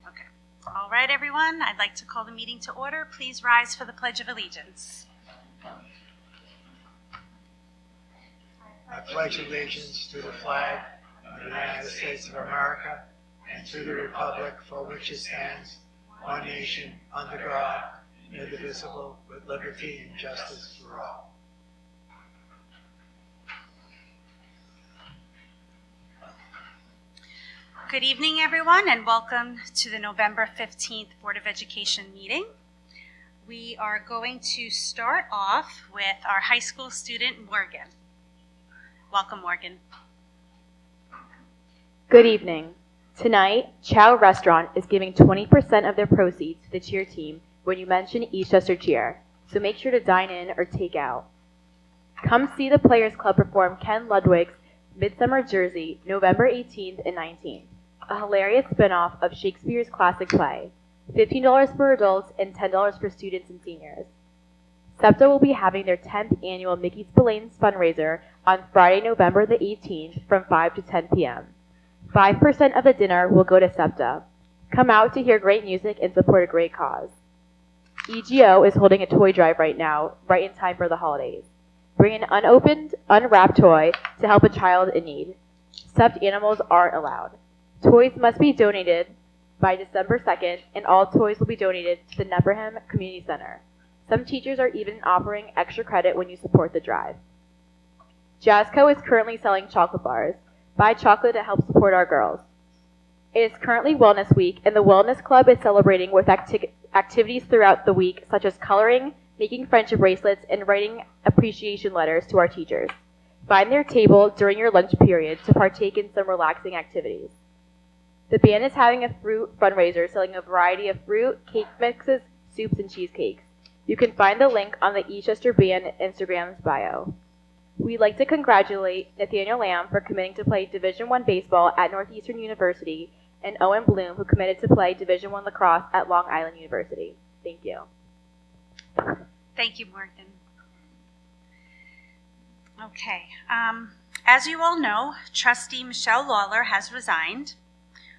Okay. All right, everyone. I'd like to call the meeting to order. Please rise for the Pledge of Allegiance. I pledge allegiance to the flag of the United States of America and to the republic for which it stands, one nation, under God, indivisible, with liberty and justice for all. Good evening, everyone, and welcome to the November 15th Board of Education meeting. We are going to start off with our high school student, Morgan. Welcome, Morgan. Good evening. Tonight, Chow Restaurant is giving 20% of their proceeds to the cheer team when you mention Eastchester Cheer, so make sure to dine in or take out. Come see the Players Club perform Ken Ludwig's Midsummer Jersey, November 18th and 19th, a hilarious spin-off of Shakespeare's classic play, $15 for adults and $10 for students and seniors. SEPTA will be having their 10th annual Mickey Spillane's fundraiser on Friday, November the 18th from 5 to 10 p.m. 5% of the dinner will go to SEPTA. Come out to hear great music and support a great cause. EGO is holding a toy drive right now, right in time for the holidays. Bring an unopened, unwrapped toy to help a child in need. Stuffed animals aren't allowed. Toys must be donated by December 2nd, and all toys will be donated to the Nepperham Community Center. Some teachers are even offering extra credit when you support the drive. Jazzco is currently selling chocolate bars. Buy chocolate to help support our girls. It is currently Wellness Week, and the Wellness Club is celebrating with activities throughout the week, such as coloring, making friendship bracelets, and writing appreciation letters to our teachers. Find their table during your lunch period to partake in some relaxing activities. The band is having a fruit fundraiser selling a variety of fruit, cake mixes, soups, and cheesecakes. You can find the link on the Eastchester Band Instagram's bio. We'd like to congratulate Nathaniel Lamb for committing to play Division I baseball at Northeastern University and Owen Bloom, who committed to play Division I lacrosse at Long Island University. Thank you. Thank you, Morgan. Okay. As you all know, Trustee Michelle Lawler has resigned.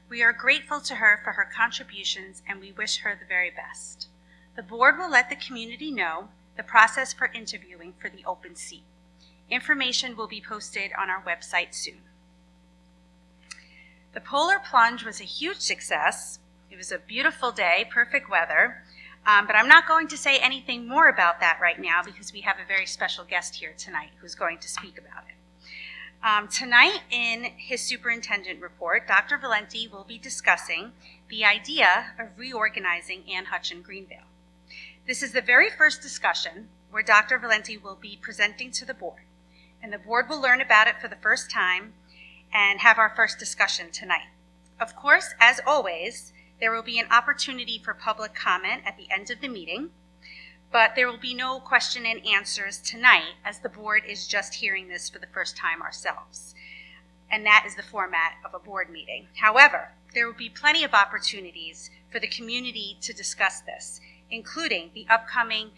We are grateful to her for her contributions, and we wish her the very best. The board will let the community know the process for interviewing for the open seat. Information will be posted on our website soon. The Polar Plunge was a huge success. It was a beautiful day, perfect weather, but I'm not going to say anything more about that right now because we have a very special guest here tonight who's going to speak about it. Tonight in his superintendent report, Dr. Valenti will be discussing the idea of reorganizing Ann Hutch in Greenvale. This is the very first discussion where Dr. Valenti will be presenting to the board, and the board will learn about it for the first time and have our first discussion tonight. Of course, as always, there will be an opportunity for public comment at the end of the meeting, but there will be no question and answers tonight as the board is just hearing this for the first time ourselves. And that is the format of a board meeting. However, there will be plenty of opportunities for the community to discuss this, including the upcoming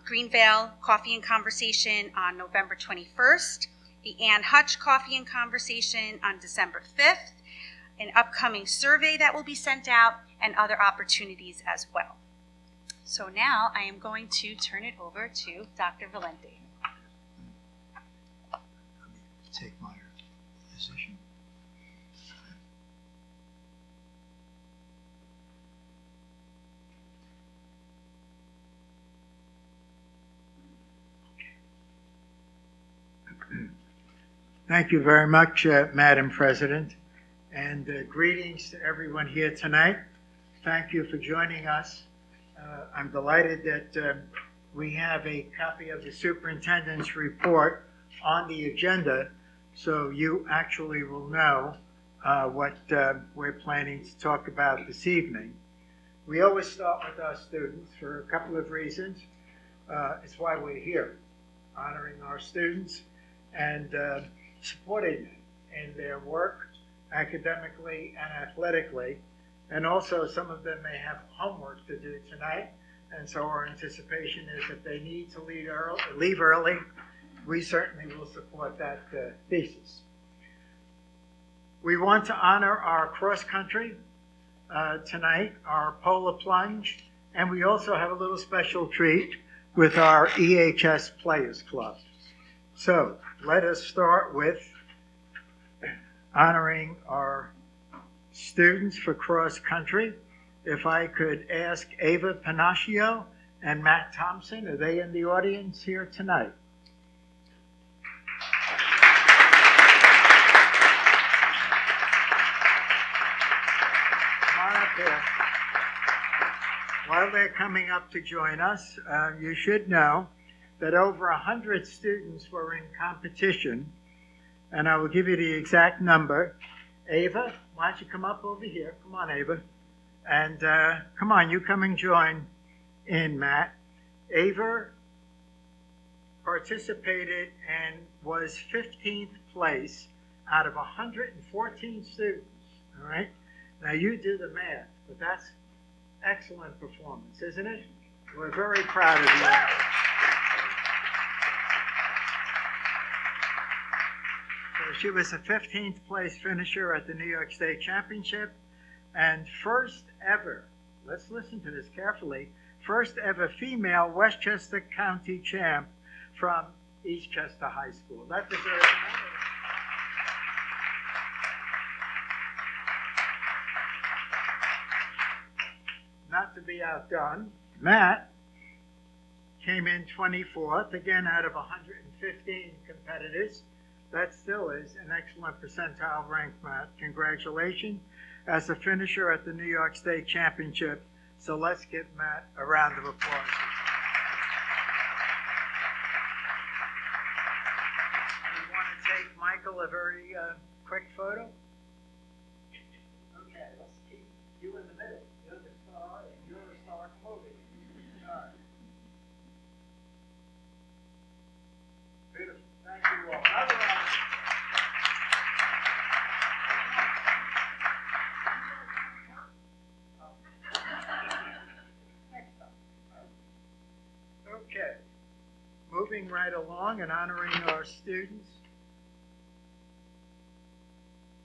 Greenvale Coffee and Conversation on November 21st, the Ann Hutch Coffee and Conversation on December 5th, an upcoming survey that will be sent out, and other opportunities as well. So now I am going to turn it over to Dr. Valenti. Take my position. Thank you very much, Madam President, and greetings to everyone here tonight. Thank you for joining us. I'm delighted that we have a copy of the superintendent's report on the agenda, so you actually will know what we're planning to talk about this evening. We always start with our students for a couple of reasons. It's why we're here, honoring our students and supporting them in their work academically and athletically. And also some of them may have homework to do tonight. And so our anticipation is if they need to leave early, we certainly will support that thesis. We want to honor our cross-country, tonight, our Polar Plunge, and we also have a little special treat with our EHS Players Club. So let us start with honoring our students for cross country. If I could ask Ava Panaccio and Matt Thompson, are they in the audience here tonight? Come on up here. While they're coming up to join us, you should know that over 100 students were in competition, and I will give you the exact number. Ava, why don't you come up over here? Come on, Ava. And come on, you come and join in, Matt. Ava participated and was 15th place out of 114 students, all right? Now, you do the math, but that's excellent performance, isn't it? We're very proud of you. So she was a 15th place finisher at the New York State Championship and first ever, let's listen to this carefully, first ever female Westchester County champ from Eastchester High School. That deserves not to be outdone. Matt came in 24th, again out of 115 competitors. That still is an excellent percentile rank, Matt. Congratulations as a finisher at the New York State Championship. So let's give Matt a round of applause. We want to take Michael a very quick photo. Okay, let's keep you in the middle. You're the star, and you're the star. Come over here. All right. Beautiful. Thank you all. Another round. Okay. Moving right along and honoring our students.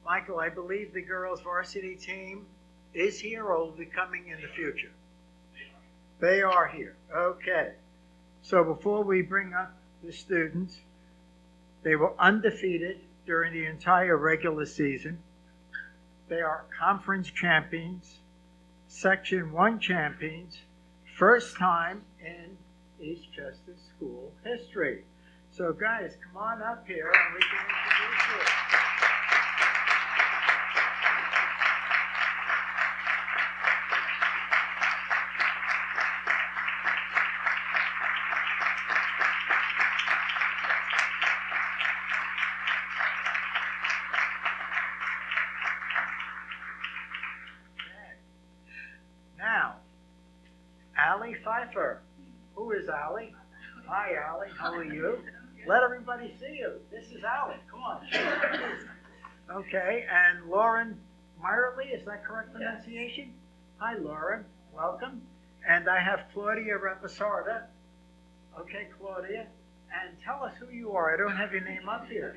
Michael, I believe the girls' varsity team is here or will be coming in the future? They are here. Okay. So before we bring up the students, they were undefeated during the entire regular season. They are conference champions, Section 1 champions, first time in Eastchester school history. So guys, come on up here and we can introduce you. Now, Allie Pfeiffer. Who is Allie? Hi, Allie. How are you? Let everybody see you. This is Allie. Come on. Okay, and Lauren Meyerly, is that correct pronunciation? Hi, Lauren. Welcome. And I have Claudia Reposarda. Okay, Claudia. And tell us who you are. I don't have your name up here.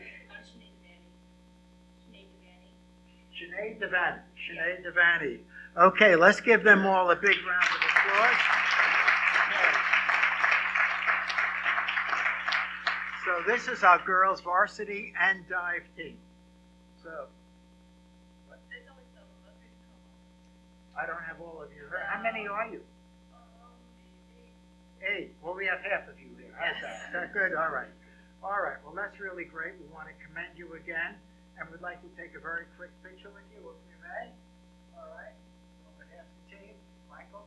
Sinead Devaney. Sinead Devaney. Okay, let's give them all a big round of applause. Okay. So this is our girls varsity and dive team. So I don't have all of you here. How many are you? 8. Well, we have half of you here. How's that? Is that good? All right. All right. Well, that's really great. We want to commend you again, and we'd like to take a very quick picture with you, if we may. All right. On behalf of the team, Michael.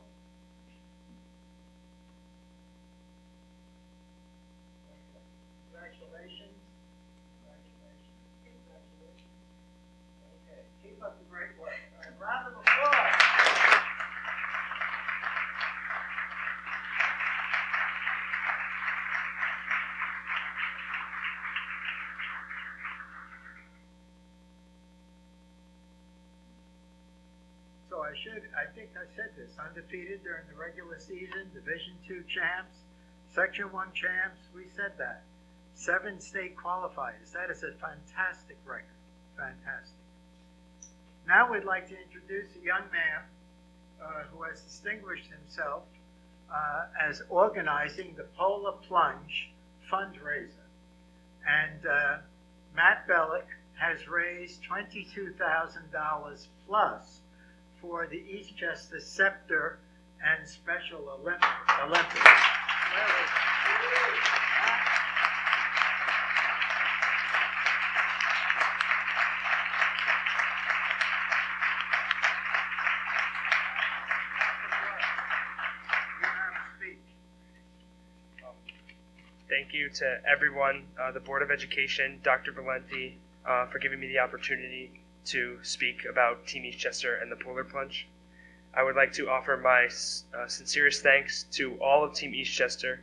Okay. Congratulations. Congratulations. Congratulations. Okay. Keep up the great work. All right. Round of applause. So I think I said this, undefeated during the regular season, Division II champs, Section 1 champs, we said that. 7 state qualifiers, that is a fantastic record, fantastic. Now we'd like to introduce a young man has distinguished himself as organizing the Polar Plunge fundraiser. And Matt Bellick has raised $22,000 plus for the Eastchester Scepter and Special Olympics. Thank you to everyone, the Board of Education, Dr. Valenti, for giving me the opportunity to speak about Team Eastchester and the Polar Plunge. I would like to offer my sincerest thanks to all of Team Eastchester,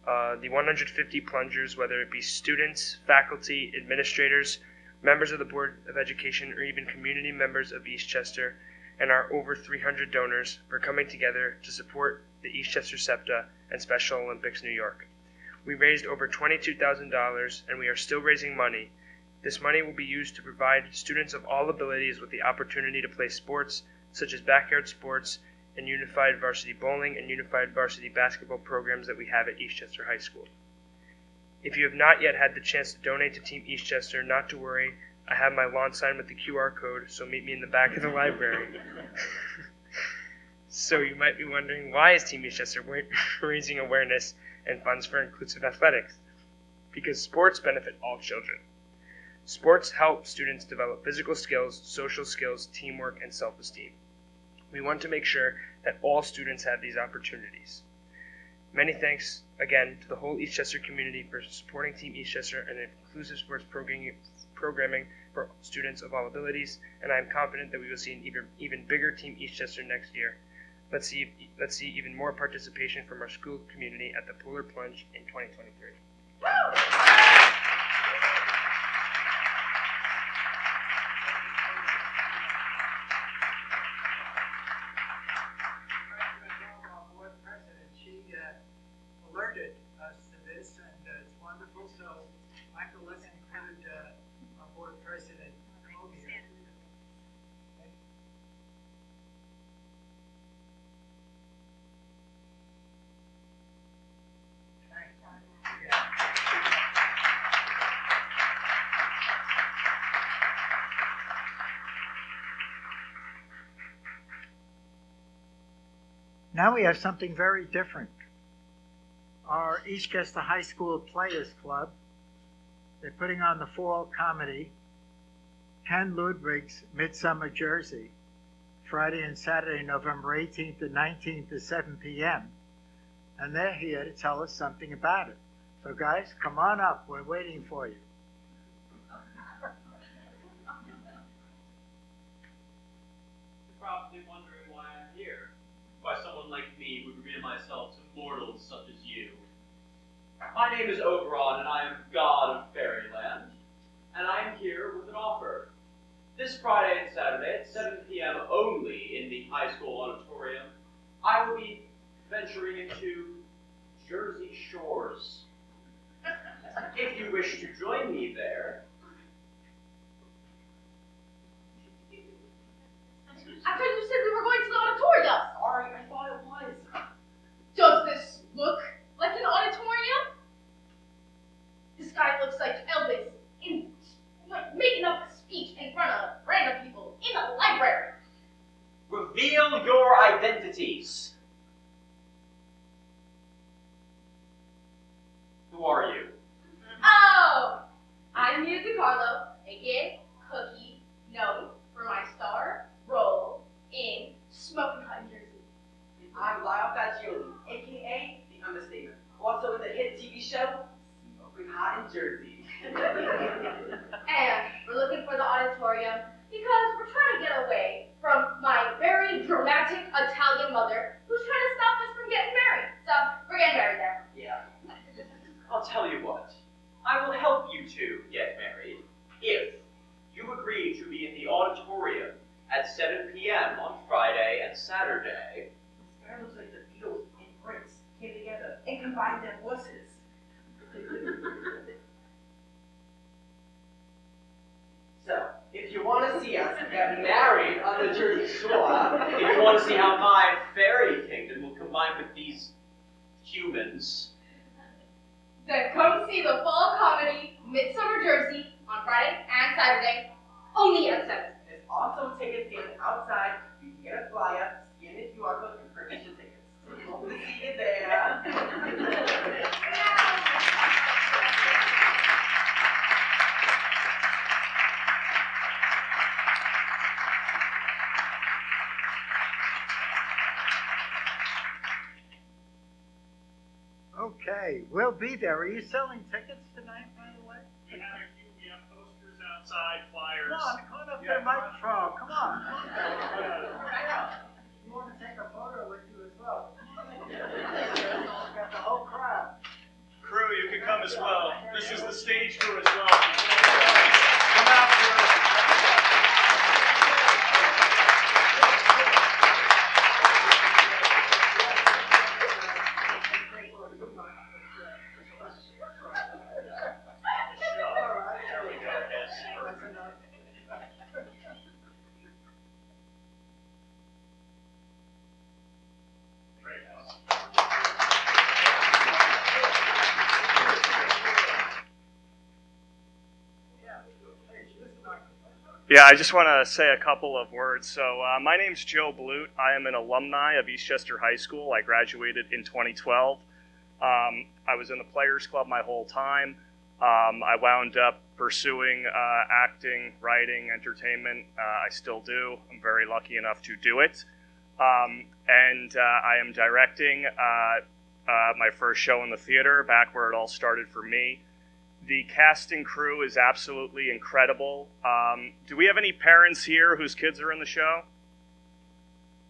the 150 plungers, whether it be students, faculty, administrators, members of the Board of Education, or even community members of Eastchester, and our over 300 donors for coming together to support the Eastchester SEPTA and Special Olympics New York. We raised over $22,000, and we are still raising money. This money will be used to provide students of all abilities with the opportunity to play sports, such as backyard sports and unified varsity bowling and unified varsity basketball programs that we have at Eastchester High School. If you have not yet had the chance to donate to Team Eastchester, not to worry, I have my lawn sign with the QR code, so meet me in the back of the library. So you might be wondering, why is Team Eastchester raising awareness and funds for inclusive athletics? Because sports benefit all children. Sports help students develop physical skills, social skills, teamwork, and self-esteem. We want to make sure that all students have these opportunities. Many thanks again to the whole Eastchester community for supporting Team Eastchester and inclusive sports programming for students of all abilities, and I am confident that we will see an even bigger Team Eastchester next year. Let's see even more participation from our school community at the Polar Plunge in 2023. Our board president, she alerted us to this, and it's wonderful. So, Michael, let's include our board president, Kobe. Now we have something very different. Our Eastchester High School Players Club, they're putting on the fall comedy, Ken Ludwig's Midsummer Jersey, Friday and Saturday, November 18th and 19th at 7 p.m. And they're here to tell us something about it. So guys, come on up, we're waiting for you. You're probably wondering why I'm here. Why someone like me would reveal myself to mortals such as you. My name is Oberon, and I am God of Fairyland, and I am here with an offer. This Friday and Saturday at 7 p.m. only in the high school auditorium, I will be venturing into Jersey shores. If you wish to join me there, I thought you said we were going to the auditorium. sorry, I thought it was. Does this look like an auditorium? This guy looks like Elvis making up a speech in front of random people in a library. Reveal your identities. Who are you? Oh, I'm Mia DiCarlo, aka Cookie, known for my star role in Smoking Hot in Jersey. I'm Lyle Fagioli, aka The Understatement, also in the hit TV show Smoking Hot in Jersey. And we're looking for the auditorium because we're trying to get away from my very dramatic Italian mother who's trying to stop us from getting married. So we're getting married there. Yeah. I'll tell you what. I will help you two get married if you agree to be in the auditorium at 7 p.m. on Friday and Saturday. This guy looks like the Beatles and Prince came together and combined their voices. So, if you want to see us get married on the Jersey sure, if you want to see how my fairy kingdom will combine with these humans, Then come see the fall comedy Midsummer Jersey on Friday and Saturday, only at 7. There's also ticket stands outside. You can get a flyer, scan the QR code, and purchase your tickets. Hope to see you there. Okay, we'll be there. Are you selling tickets tonight, by the way? We have posters outside, flyers. Come on up to the microphone. Come on. You want to take a photo with you as well? Got the whole crowd. Crew, you can come as well. This is the stage crew as well. Come out, crew. Yeah, I just want to say a couple of words. So my name's Joe Blute. I am an alumni of Eastchester High School. I graduated in 2012. I was in the Players Club my whole time. I wound up pursuing acting, writing, entertainment. I still do. I'm very lucky enough to do it. And I am directing my first show in the theater, back where it all started for me. The casting crew is absolutely incredible. Do we have any parents here whose kids are in the show?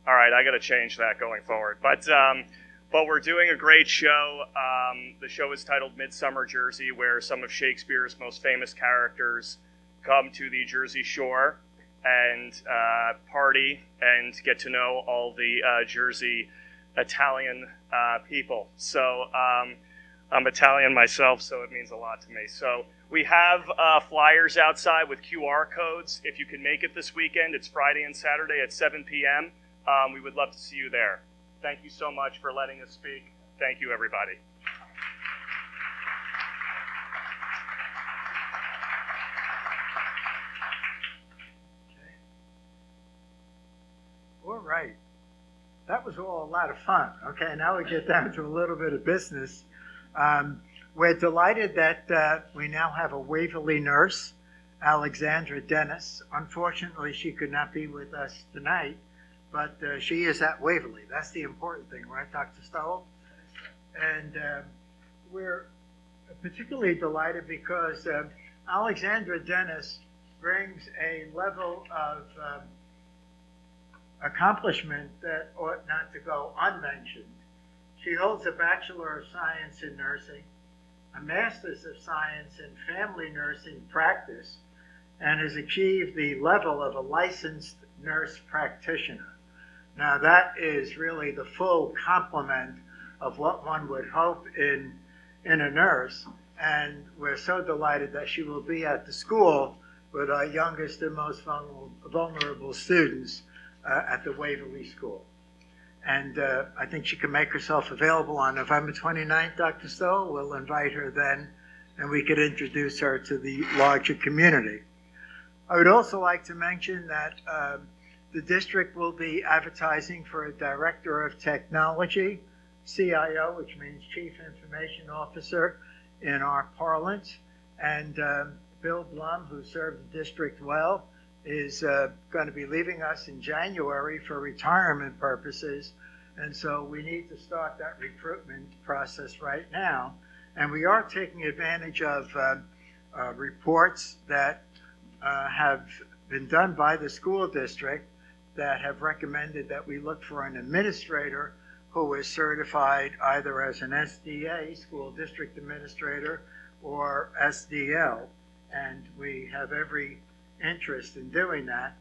All right, I got to change that going forward. But we're doing a great show. The show is titled Midsummer Jersey, where some of Shakespeare's most famous characters come to the Jersey Shore and party and get to know all the Jersey Italian people. So I'm Italian myself, so it means a lot to me. So we have flyers outside with QR codes. If you can make it this weekend, it's Friday and Saturday at 7 p.m. We would love to see you there. Thank you so much for letting us speak. Thank you, everybody. All right. That was all a lot of fun. Okay, now we get down to a little bit of business. We're delighted that we now have a Waverly nurse, Alexandra Dennis. Unfortunately, she could not be with us tonight, but she is at Waverly. That's the important thing, right, Dr. Stowell? And we're particularly delighted because Alexandra Dennis brings a level of accomplishment that ought not to go unmentioned. She holds a Bachelor of Science in Nursing, a Master's of Science in Family Nursing Practice, and has achieved the level of a licensed nurse practitioner. Now that is really the full complement of what one would hope in a nurse, and we're so delighted that she will be at the school with our youngest and most vulnerable students at the Waverly School. And I think she can make herself available on November 29th, Dr. Stoll. We'll invite her then, and we could introduce her to the larger community. I would also like to mention that the district will be advertising for a Director of Technology, CIO, which means Chief Information Officer in our parlance. And Bill Blum, who served the district well, is going to be leaving us in January for retirement purposes. And so we need to start that recruitment process right now. And we are taking advantage of reports that have been done by the school district that have recommended that we look for an administrator who is certified either as an SDA, School District Administrator, or SDL. And we have every interest in doing that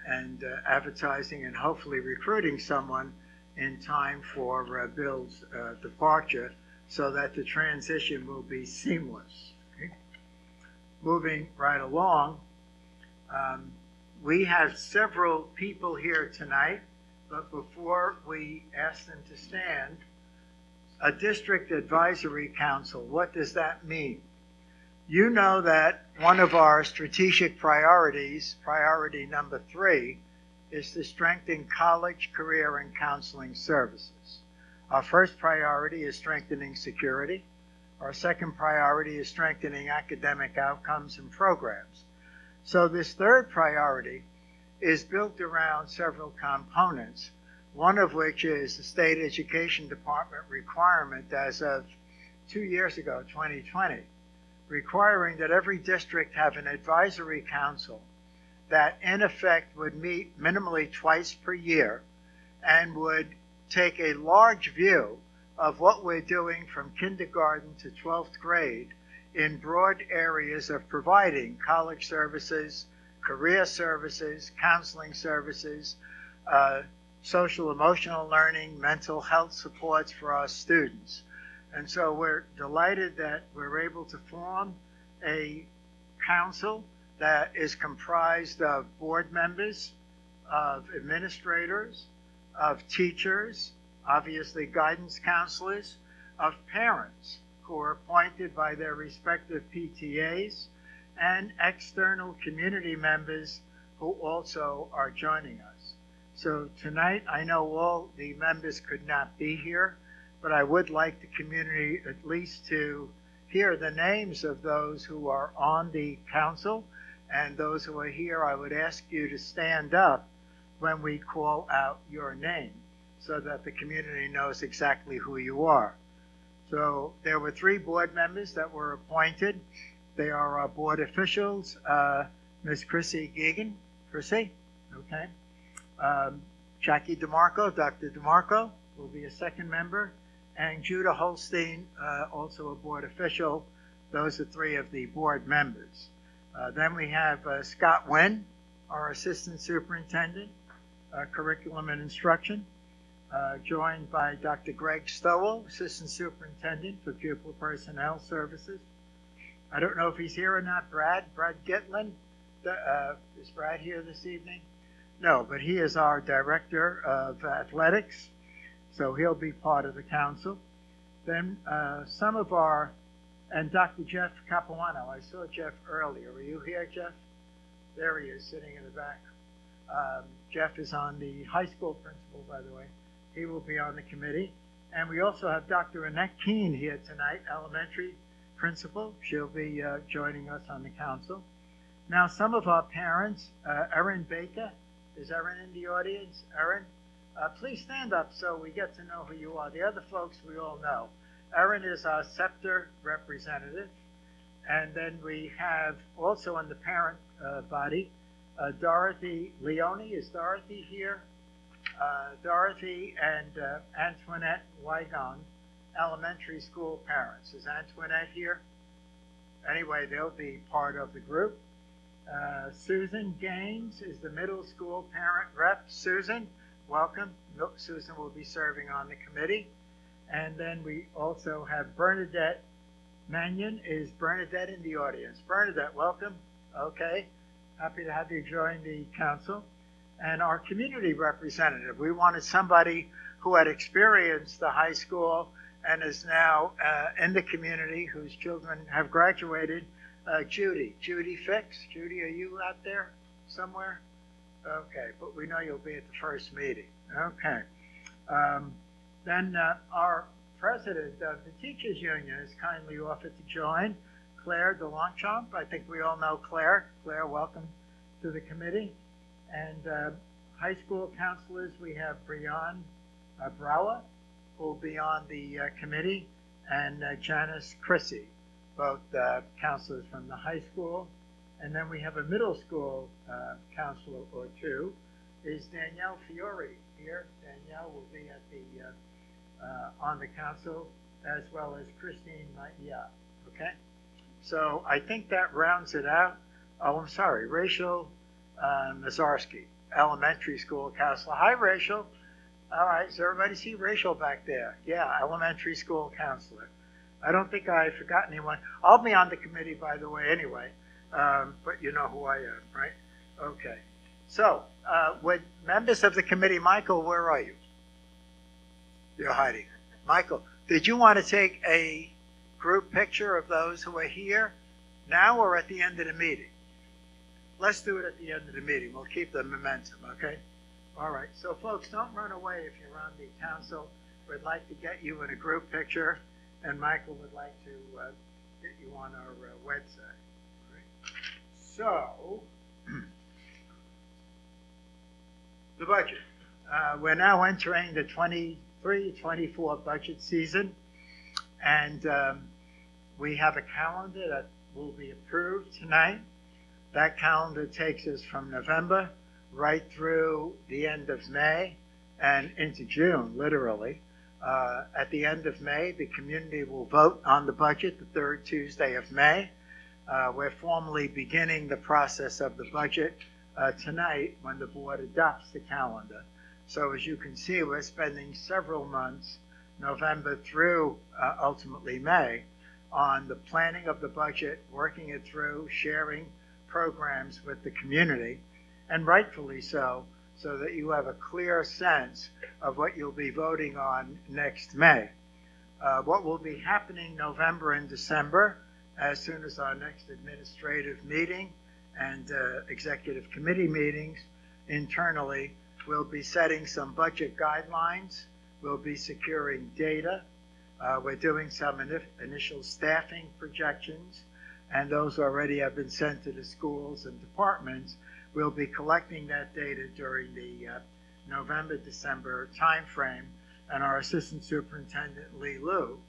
and advertising and hopefully recruiting someone in time for Bill's departure so that the transition will be seamless. Okay? Moving right along, we have several people here tonight, but before we ask them to stand, a district advisory council, what does that mean? You know that one of our strategic priorities, priority number 3, is to strengthen college, career, and counseling services. Our first priority is strengthening security. Our second priority is strengthening academic outcomes and programs. So this third priority is built around several components, one of which is the State Education Department requirement as of 2 years ago, 2020, requiring that every district have an advisory council that in effect would meet minimally twice per year and would take a large view of what we're doing from kindergarten to 12th grade in broad areas of providing college services, career services, counseling services, social emotional learning, mental health supports for our students. And so we're delighted that we're able to form a council that is comprised of board members, of administrators, of teachers, obviously guidance counselors, of parents who are appointed by their respective PTAs, and external community members who also are joining us. So tonight, I know all the members could not be here, but I would like the community at least to hear the names of those who are on the council, and those who are here, I would ask you to stand up when we call out your name so that the community knows exactly who you are. So there were 3 board members that were appointed. They are our board officials, Ms. Chrissy Geegan. Chrissy? Okay. Jackie DeMarco, Dr. DeMarco will be a second member, and Judah Holstein, also a board official. Those are 3 of the board members. Then we have Scott Wynn, our assistant superintendent, curriculum and instruction, joined by Dr. Greg Stowell, assistant superintendent for pupil personnel services. I don't know if he's here or not. Brad Gitlin, is Brad here this evening? No, but he is our director of athletics, so he'll be part of the council. Then some of our, and Dr. Jeff Capuano. I saw Jeff earlier. Were you here, Jeff? There he is, sitting in the back. Jeff is on the high school principal, by the way. He will be on the committee. And we also have Dr. Annette Keene here tonight, elementary principal. She'll be joining us on the council. Now, some of our parents, Erin Baker. Is Erin in the audience? Erin, please stand up so we get to know who you are. The other folks we all know. Erin is our SEPTA representative. And then we have also on the parent body, Dorothy Leone. Is Dorothy here? Dorothy and Antoinette Wygon, elementary school parents. Is Antoinette here? Anyway, they'll be part of the group. Susan Gaines is the middle school parent rep. Susan, welcome. Susan will be serving on the committee. And then we also have Bernadette Mannion. Is Bernadette in the audience? Bernadette, welcome. Okay. Happy to have you join the council. And our community representative. We wanted somebody who had experienced the high school and is now in the community, whose children have graduated. Judy Fix. Judy, are you out there somewhere? Okay, but we know you'll be at the first meeting. Okay. Then our president of the Teachers Union has kindly offered to join, Claire DeLongchamp. I think we all know Claire. Claire, welcome to the committee. And high school counselors, we have Brianne Brower, who will be on the committee, and Janice Chrissy, both counselors from the high school. And then we have a middle school counselor or 2. Is Danielle Fiore here? Danielle will be at the on the council, as well as Christine Maia. Okay? So I think that rounds it out. Oh, I'm sorry, Rachel Mazarski, elementary school counselor. Hi, Rachel. All right, so everybody see Rachel back there? Yeah, elementary school counselor. I don't think I forgot anyone. I'll be on the committee, by the way, anyway. But you know who I am, right? Okay. So, would members of the committee, Michael, where are you? You're hiding. Michael, did you want to take a group picture of those who are here now or at the end of the meeting? Let's do it at the end of the meeting. We'll keep the momentum, okay? All right. So, folks, don't run away if you're on the council. We'd like to get you in a group picture, and Michael would like to get you on our website. All right. So, the budget. We're now entering the 23-24 budget season, and we have a calendar that will be approved tonight. That calendar takes us from November right through the end of May and into June, literally. At the end of May, the community will vote on the budget the third Tuesday of May. We're formally beginning the process of the budget tonight when the board adopts the calendar. So as you can see, we're spending several months, November through ultimately May, on the planning of the budget, working it through, sharing programs with the community, and rightfully so that you have a clear sense of what you'll be voting on next May. What will be happening November and December, as soon as our next administrative meeting and executive committee meetings internally, we'll be setting some budget guidelines. We'll be securing data. We're doing some initial staffing projections, and those already have been sent to the schools and departments. We'll be collecting that data during the November-December timeframe, and our Assistant Superintendent Lee Liu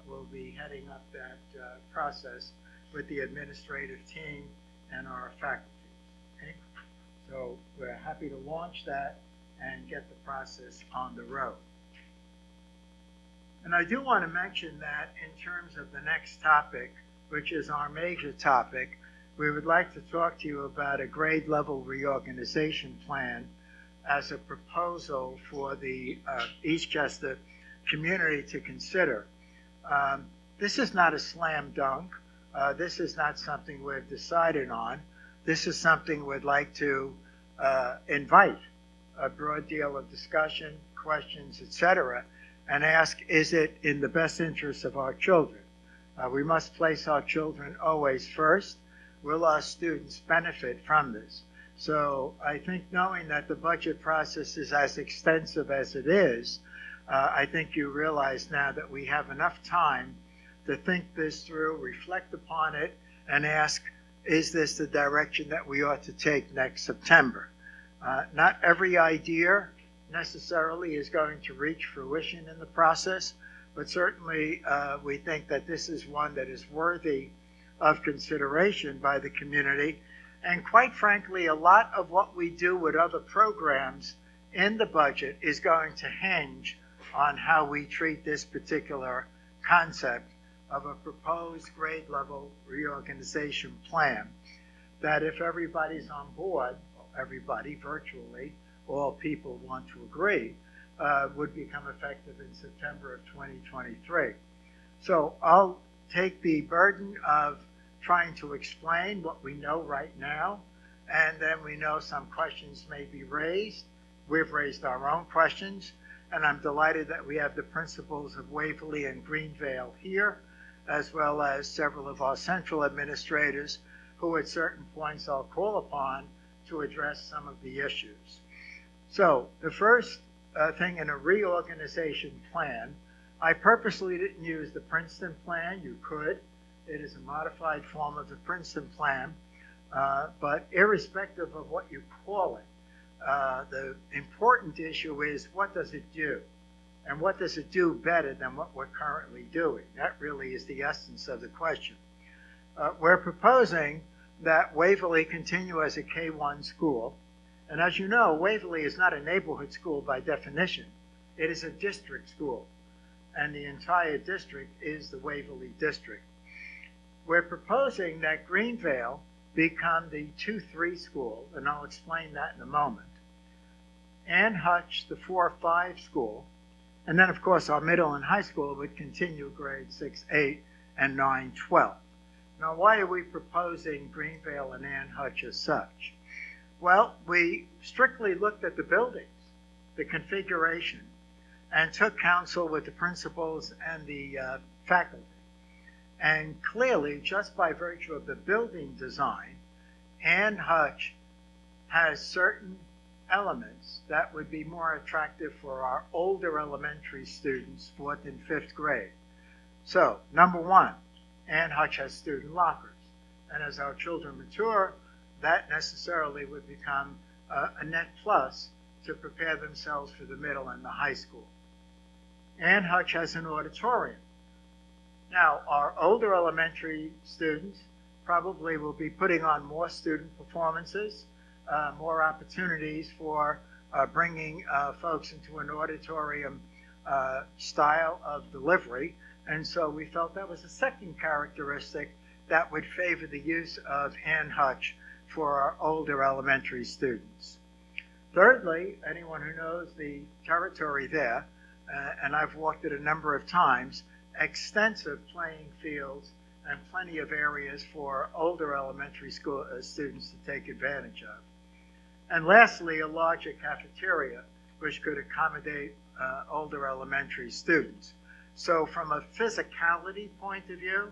will be heading up that process with the administrative team and our faculty. Okay? So we're happy to launch that and get the process on the road. And I do want to mention that in terms of the next topic, which is our major topic, we would like to talk to you about a grade level reorganization plan as a proposal for the Eastchester community to consider. This is not a slam dunk. This is not something we've decided on. This is something we'd like to invite a broad deal of discussion, questions, etc., and ask, is it in the best interest of our children? We must place our children always first. Will our students benefit from this? So I think knowing that the budget process is as extensive as it is, I think you realize now that we have enough time to think this through, reflect upon it, and ask, is this the direction that we ought to take next September? Not every idea necessarily is going to reach fruition in the process, but certainly we think that this is one that is worthy of consideration by the community. And quite frankly, a lot of what we do with other programs in the budget is going to hinge on how we treat this particular concept of a proposed grade level reorganization plan, that if everybody's on board, everybody virtually, all people want to agree, would become effective in September of 2023. So I'll take the burden of trying to explain what we know right now, and then we know some questions may be raised. We've raised our own questions, and I'm delighted that we have the principals of Waverly and Greenvale here, as well as several of our central administrators who at certain points I'll call upon to address some of the issues. So the first thing in a reorganization plan, I purposely didn't use the Princeton plan. You could. It is a modified form of the Princeton plan, but irrespective of what you call it, the important issue is, what does it do? And what does it do better than what we're currently doing? That really is the essence of the question. We're proposing that Waverly continue as a K-1 school. And as you know, Waverly is not a neighborhood school by definition. It is a district school, and the entire district is the Waverly district. We're proposing that Greenvale become the 2-3 school, and I'll explain that in a moment. Ann Hutch, the 4-5 school, and then of course our middle and high school would continue grades 6, 8, and 9, 12. Now why are we proposing Greenvale and Ann Hutch as such? Well, we strictly looked at the buildings, the configuration, and took counsel with the principals and the faculty. And clearly, just by virtue of the building design, Ann Hutch has certain elements that would be more attractive for our older elementary students, 4th and 5th grade. So, number one, Ann Hutch has student lockers. And as our children mature, that necessarily would become a net plus to prepare themselves for the middle and the high school. Ann Hutch has an auditorium. Now, our older elementary students probably will be putting on more student performances, more opportunities for bringing folks into an auditorium style of delivery. And so we felt that was a second characteristic that would favor the use of Ann Hutch for our older elementary students. Thirdly, anyone who knows the territory there, and I've walked it a number of times, extensive playing fields and plenty of areas for older elementary school students to take advantage of. And lastly, a larger cafeteria, which could accommodate older elementary students. So from a physicality point of view,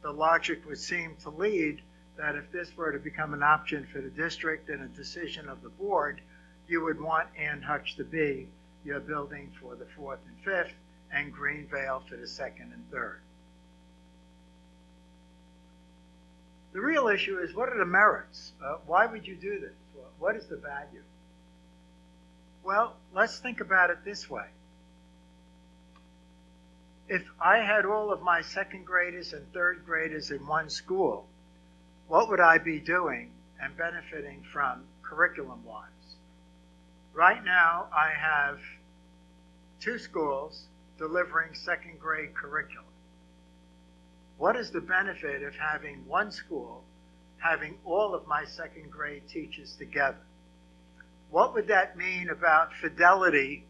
the logic would seem to lead that if this were to become an option for the district and a decision of the board, you would want Ann Hutch to be your building for the 4th and 5th, and Greenvale for the 2nd and 3rd. The real issue is, what are the merits? Why would you do this? What is the value? Well, let's think about it this way. If I had all of my 2nd graders and 3rd graders in one school, what would I be doing and benefiting from curriculum-wise? Right now, I have 2 schools delivering 2nd grade curriculum. What is the benefit of having one school having all of my 2nd grade teachers together? What would that mean about fidelity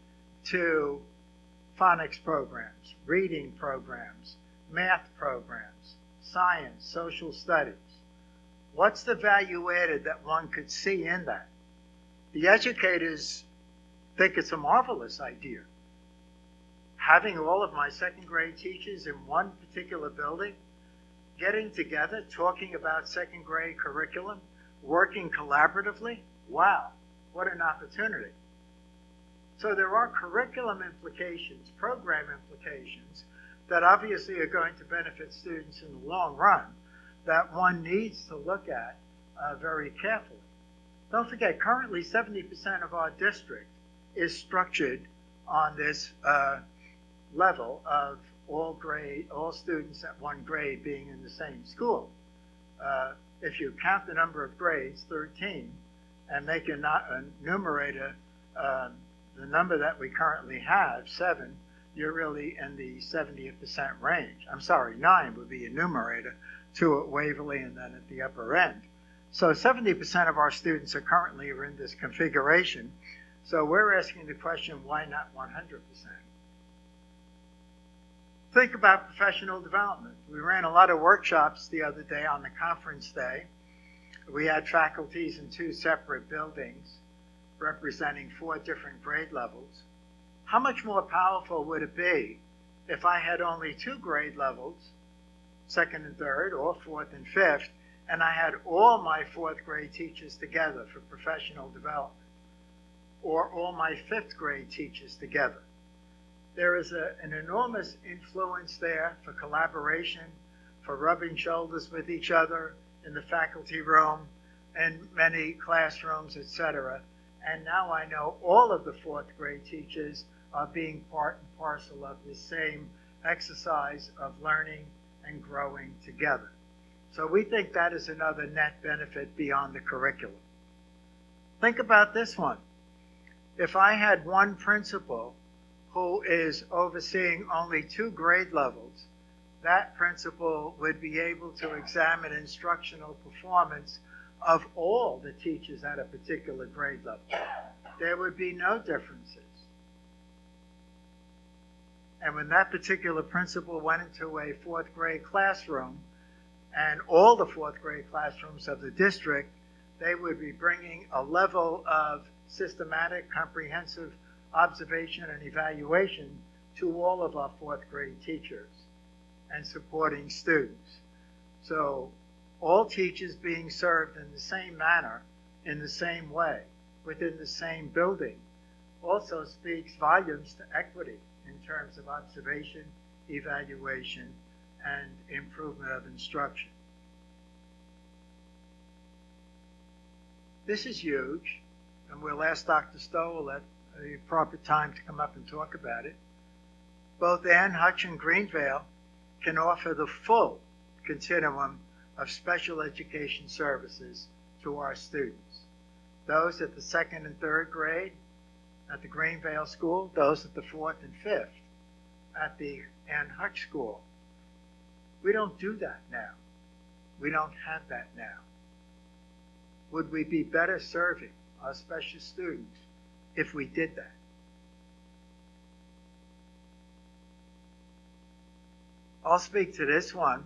to phonics programs, reading programs, math programs, science, social studies? What's the value added that one could see in that? The educators think it's a marvelous idea. Having all of my 2nd grade teachers in one particular building, getting together, talking about 2nd grade curriculum, working collaboratively, wow, what an opportunity. So there are curriculum implications, program implications, that obviously are going to benefit students in the long run that one needs to look at very carefully. Don't forget, currently 70% of our district is structured on this level of all students at one grade being in the same school. If you count the number of grades, 13, and make a numerator the number that we currently have, 7, you're really in the 70% range. I'm sorry, 9 would be a numerator, 2 at Waverly and then at the upper end. So 70% of our students are currently in this configuration. So we're asking the question, why not 100%? Think about professional development. We ran a lot of workshops the other day on the conference day. We had faculties in 2 separate buildings representing 4 different grade levels. How much more powerful would it be if I had only 2 grade levels, 2nd and 3rd, or 4th and 5th, and I had all my 4th grade teachers together for professional development, or all my 5th grade teachers together? There is an enormous influence there for collaboration, for rubbing shoulders with each other in the faculty room and many classrooms, etc. And now I know all of the 4th grade teachers are being part and parcel of the same exercise of learning and growing together. So we think that is another net benefit beyond the curriculum. Think about this one. If I had one principal who is overseeing only 2 grade levels, that principal would be able to examine instructional performance of all the teachers at a particular grade level. There would be no differences. And when that particular principal went into a 4th grade classroom, and all the 4th grade classrooms of the district, they would be bringing a level of systematic, comprehensive observation and evaluation to all of our fourth grade teachers and supporting students. So all teachers being served in the same manner, in the same way, within the same building, also speaks volumes to equity in terms of observation, evaluation, and improvement of instruction. This is huge, and we'll ask Dr. Stowell at the proper time to come up and talk about it. Both Ann Hutch and Greenvale can offer the full continuum of special education services to our students. Those at the second and third grade at the Greenvale School, those at the fourth and fifth at the Ann Hutch School. We don't do that now. We don't have that now. Would we be better serving our special students if we did that? I'll speak to this one.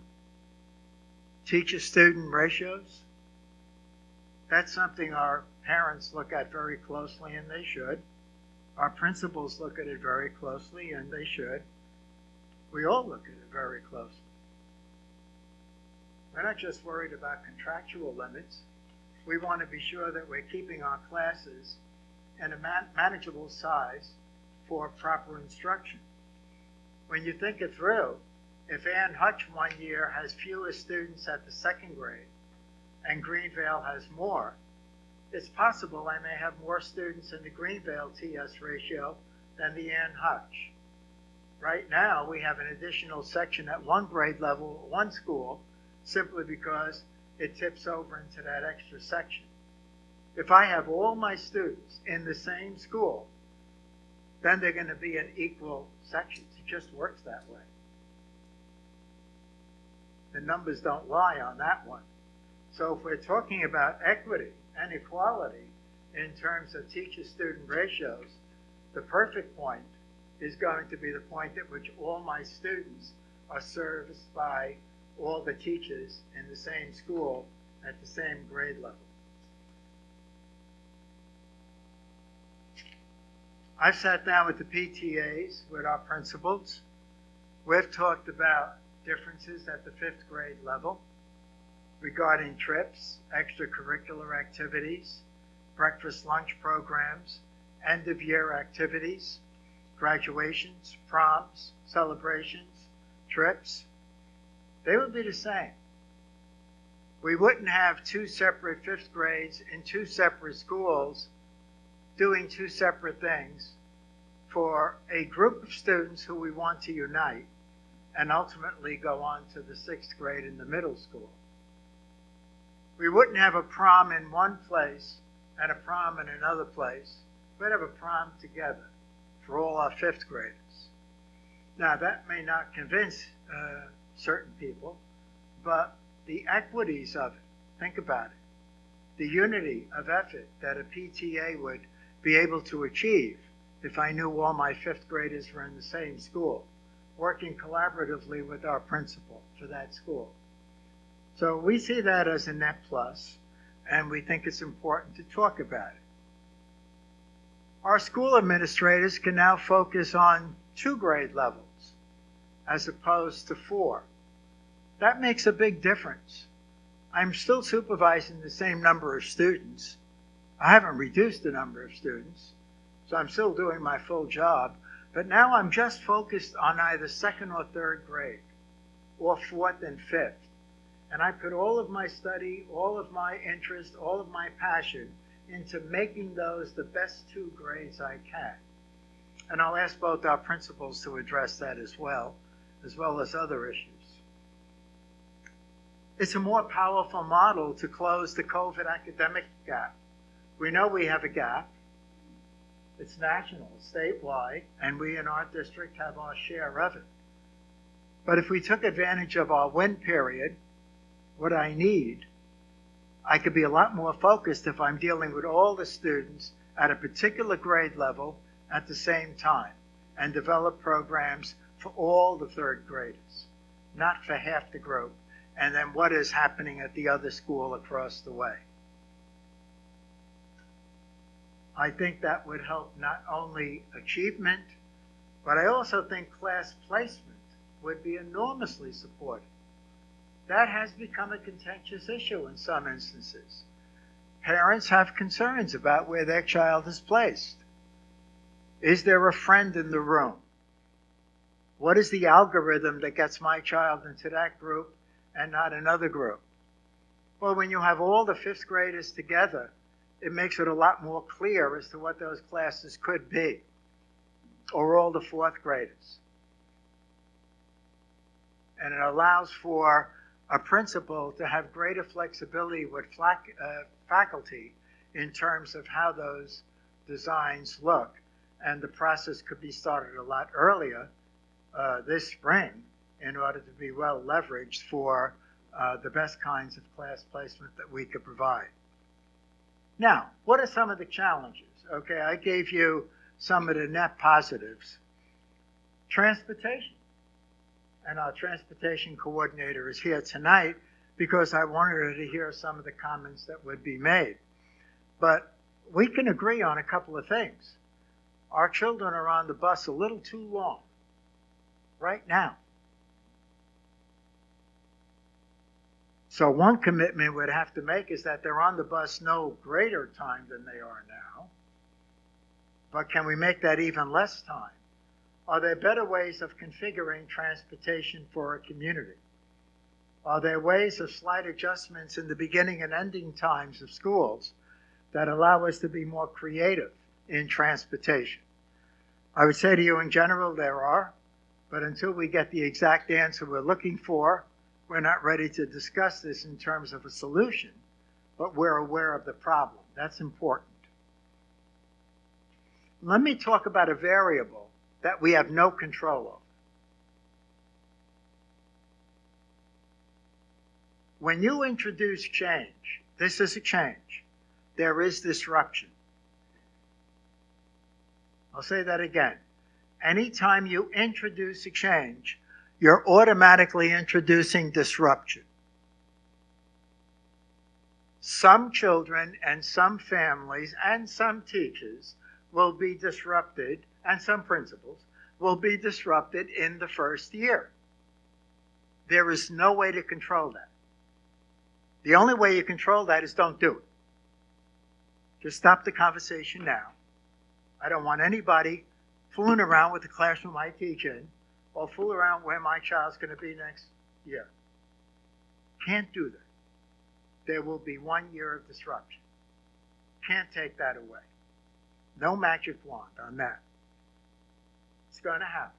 Teacher-student ratios. That's something our parents look at very closely, and they should. Our principals look at it very closely, and they should. We all look at it very closely. We're not just worried about contractual limits. We want to be sure that we're keeping our classes in a manageable size for proper instruction. When you think it through, if Ann Hutch one year has fewer students at the second grade and Greenvale has more, it's possible I may have more students in the Greenvale TS ratio than the Ann Hutch. Right now, we have an additional section at one grade level at one school simply because it tips over into that extra section. If I have all my students in the same school, then they're going to be in equal sections. It just works that way. The numbers don't lie on that one. So if we're talking about equity and equality in terms of teacher-student ratios, the perfect point is going to be the point at which all my students are serviced by all the teachers in the same school at the same grade level. I've sat down with the PTAs, with our principals. We've talked about differences at the fifth grade level regarding trips, extracurricular activities, breakfast lunch programs, end of year activities, graduations, proms, celebrations, trips. They would be the same. We wouldn't have two separate fifth grades in two separate schools doing two separate things for a group of students who we want to unite and ultimately go on to the sixth grade in the middle school. We wouldn't have a prom in one place and a prom in another place. We'd have a prom together for all our fifth graders. Now, that may not convince certain people, but the equities of it, think about it. The unity of effort that a PTA would be able to achieve if I knew all my fifth graders were in the same school, working collaboratively with our principal for that school. So we see that as a net plus, and we think it's important to talk about it. Our school administrators can now focus on 2 grade levels as opposed to 4. That makes a big difference. I'm still supervising the same number of students. I haven't reduced the number of students, so I'm still doing my full job. But now I'm just focused on either second or third grade, or fourth and fifth. And I put all of my study, all of my interest, all of my passion into making those the best 2 grades I can. And I'll ask both our principals to address that as well as other issues. It's a more powerful model to close the COVID academic gap. We know we have a gap. It's national, statewide, and we in our district have our share of it. But if we took advantage of our win period, what I need, I could be a lot more focused if I'm dealing with all the students at a particular grade level at the same time and develop programs for all the third graders, not for half the group, and then what is happening at the other school across the way. I think that would help not only achievement, but I also think class placement would be enormously supported. That has become a contentious issue in some instances. Parents have concerns about where their child is placed. Is there a friend in the room? What is the algorithm that gets my child into that group and not another group? Well, when you have all the fifth graders together, it makes it a lot more clear as to what those classes could be, or all the fourth graders. And it allows for a principal to have greater flexibility with faculty in terms of how those designs look. And the process could be started a lot earlier this spring in order to be well leveraged for the best kinds of class placement that we could provide. Now, what are some of the challenges? Okay, I gave you some of the net positives. Transportation. And our transportation coordinator is here tonight because I wanted her to hear some of the comments that would be made. But we can agree on a couple of things. Our children are on the bus a little too long right now. So one commitment we'd have to make is that they're on the bus no greater time than they are now. But can we make that even less time? Are there better ways of configuring transportation for a community? Are there ways of slight adjustments in the beginning and ending times of schools that allow us to be more creative in transportation? I would say to you in general, there are, but until we get the exact answer we're looking for, we're not ready to discuss this in terms of a solution, but we're aware of the problem. That's important. Let me talk about a variable that we have no control over. When you introduce change, this is a change, there is disruption. I'll say that again. Anytime you introduce a change, you're automatically introducing disruption. Some children and some families and some teachers will be disrupted, and some principals will be disrupted in the first year. There is no way to control that. The only way you control that is don't do it. Just stop the conversation now. I don't want anybody fooling around with the classroom I teach in, or fool around where my child's going to be next year. Can't do that. There will be 1 year of disruption. Can't take that away. No magic wand on that. It's going to happen.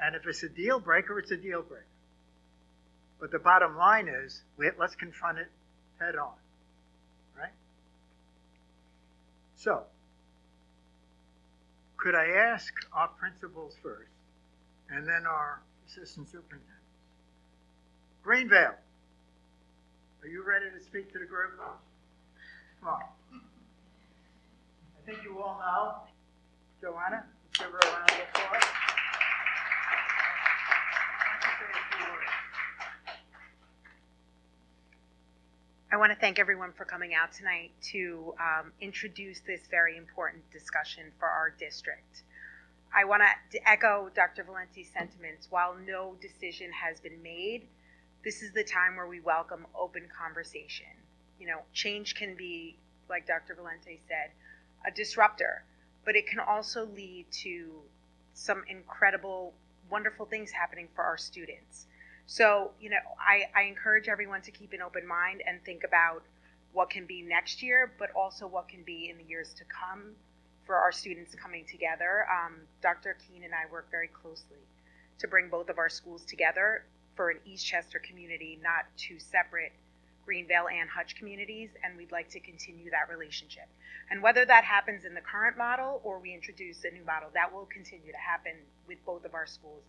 And if it's a deal breaker, it's a deal breaker. But the bottom line is, let's confront it head on, right? So, could I ask our principals first, and then our assistant superintendents? Greenvale, are you ready to speak to the group? Come on. I think you all know Joanna. Let's give her a round of applause. Why don't you say a few words? I want to thank everyone for coming out tonight to introduce this very important discussion for our district. I want to echo Dr. Valenti's sentiments. While no decision has been made, this is the time where we welcome open conversation. You know, change can be, like Dr. Valenti said, a disruptor, but it can also lead to some incredible, wonderful things happening for our students. So, you know, I encourage everyone to keep an open mind and think about what can be next year, but also what can be in the years to come for our students coming together. Dr. Keene and I work very closely to bring both of our schools together for an Eastchester community, not two separate Greenvale and Hutch communities, and we'd like to continue that relationship. And whether that happens in the current model or we introduce a new model, that will continue to happen with both of our schools.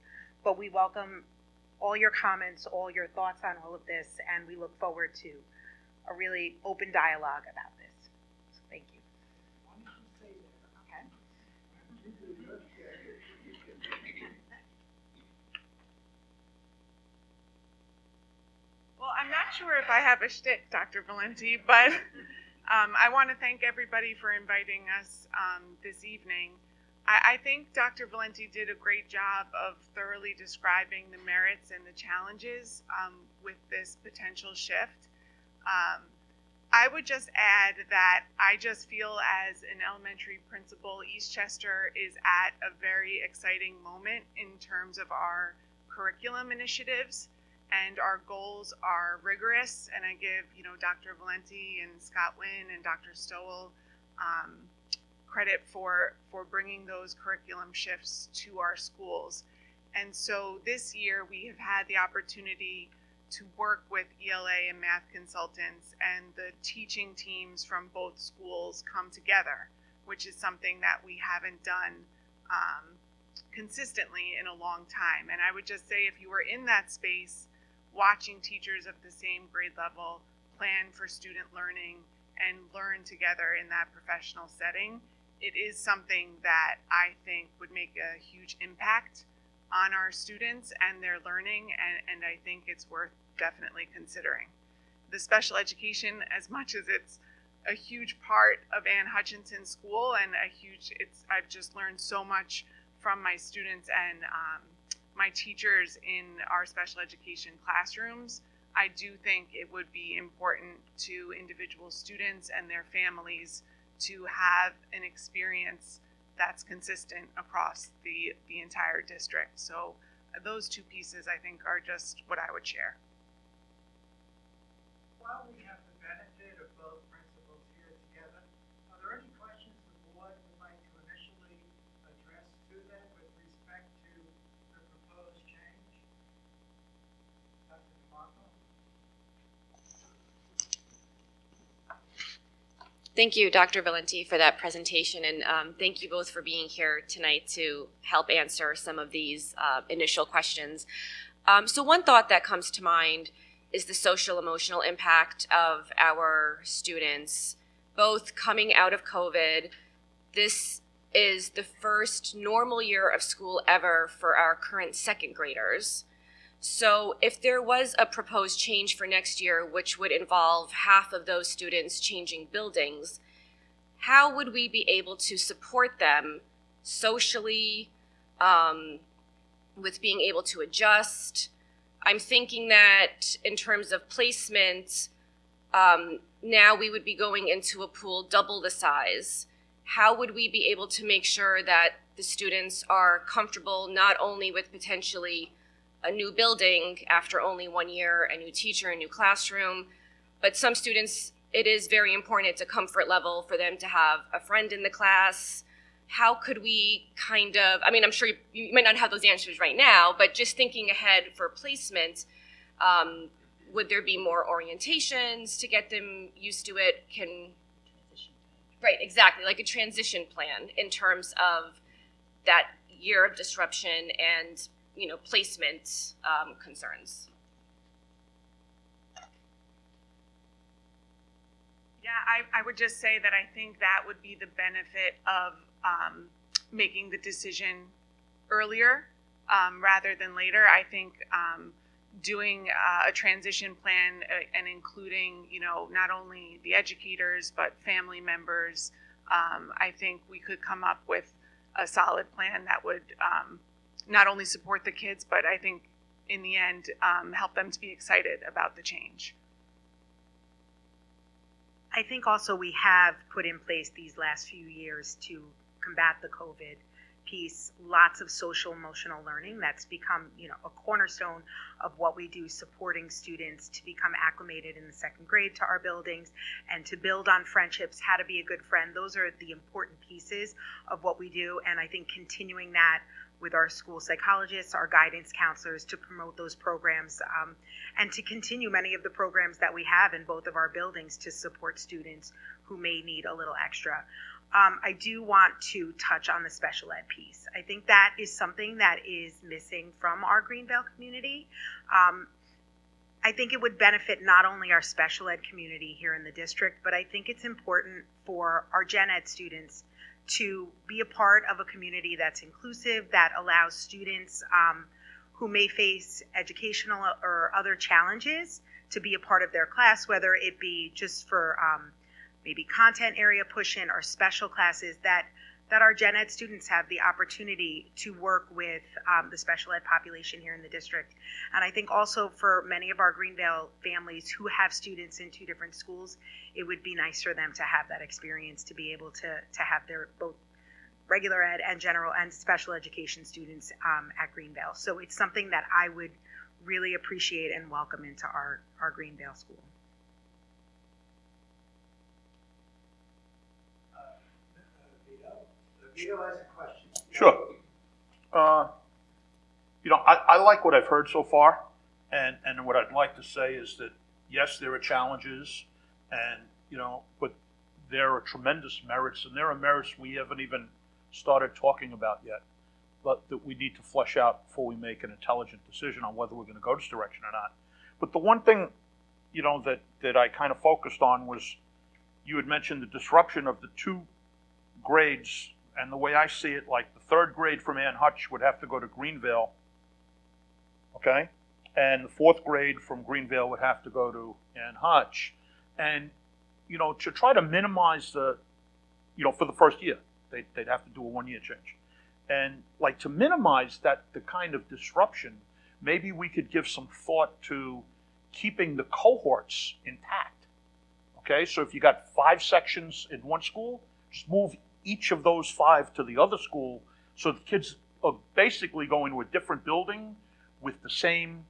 But we welcome all your comments, all your thoughts on all of this, and we look forward to a really open dialogue about this. So thank you. Well, I'm not sure if I have a shtick, Dr. Valenti, but I want to thank everybody for inviting us this evening. I think Dr. Valenti did a great job of thoroughly describing the merits and the challenges with this potential shift. I would just add that I just feel as an elementary principal, Eastchester is at a very exciting moment in terms of our curriculum initiatives, and our goals are rigorous. And I give, Dr. Valenti and Scott Wynn and Dr. Stowell credit for bringing those curriculum shifts to our schools. And so this year we have had the opportunity to work with ELA and math consultants, and the teaching teams from both schools come together, which is something that we haven't done consistently in a long time. And I would just say, if you were in that space, watching teachers of the same grade level plan for student learning and learn together in that professional setting, it is something that I think would make a huge impact on our students and their learning, and I think it's worth definitely considering. The special education, as much as it's a huge part of Ann Hutchinson School and I've just learned so much from my students and my teachers in our special education classrooms. I do think it would be important to individual students and their families to have an experience that's consistent across the entire district. So those two pieces, I think, are just what I would share. While we have the benefit of both principals here together, are there any questions the board would like to initially address to them with respect to the proposed change? Dr. DeMarco? Thank you, Dr. Valenti, for that presentation, and thank you both for being here tonight to help answer some of these initial questions. So one thought that comes to mind is the social emotional impact of our students, both coming out of COVID. This is the first normal year of school ever for our current second graders. So if there was a proposed change for next year, which would involve half of those students changing buildings, how would we be able to support them socially, with being able to adjust? I'm thinking that in terms of placement, now we would be going into a pool double the size. How would we be able to make sure that the students are comfortable not only with potentially a new building after only 1 year, a new teacher, a new classroom, but some students, it is very important, it's a comfort level for them to have a friend in the class. How could we I'm sure you might not have those answers right now, but just thinking ahead for placement, would there be more orientations to get them used to it? Right, exactly, like a transition plan in terms of that year of disruption and placement concerns. Yeah, I would just say that I think that would be the benefit of making the decision earlier rather than later. I think doing a transition plan and including, not only the educators but family members, I think we could come up with a solid plan that would not only support the kids, but I think in the end help them to be excited about the change. I think also we have put in place these last few years to combat the COVID piece, lots of social emotional learning that's become, a cornerstone of what we do, supporting students to become acclimated in the second grade to our buildings and to build on friendships, how to be a good friend. Those are the important pieces of what we do, and I think continuing that with our school psychologists, our guidance counselors to promote those programs, and to continue many of the programs that we have in both of our buildings to support students who may need a little extra. I do want to touch on the special ed piece. I think that is something that is missing from our Greenvale community. I think it would benefit not only our special ed community here in the district, but I think it's important for our gen ed students to be a part of a community that's inclusive, that allows students who may face educational or other challenges to be a part of their class, whether it be just for maybe content area push-in or special classes that our gen ed students have the opportunity to work with the special ed population here in the district. And I think also for many of our Greenvale families who have students in 2 different schools, it would be nice for them to have that experience, to be able to have their both regular ed and general and special education students at Greenvale. So it's something that I would really appreciate and welcome into our Greenvale school. Vito has a question. Sure. I like what I've heard so far, and what I'd like to say is that, yes, there are challenges, and, but there are tremendous merits, and there are merits we haven't even started talking about yet, but that we need to flesh out before we make an intelligent decision on whether we're going to go this direction or not. But the one thing, that I kind of focused on was, you had mentioned the disruption of the 2 grades. And the way I see it, like the 3rd grade from Ann Hutch would have to go to Greenvale, okay? And the 4th grade from Greenvale would have to go to Ann Hutch. And, to try to minimize the, for the first year, they'd have to do a 1-year change. And like to minimize the kind of disruption, maybe we could give some thought to keeping the cohorts intact, okay? So if you got 5 sections in one school, just move each of those 5 to the other school, so the kids are basically going to a different building with the same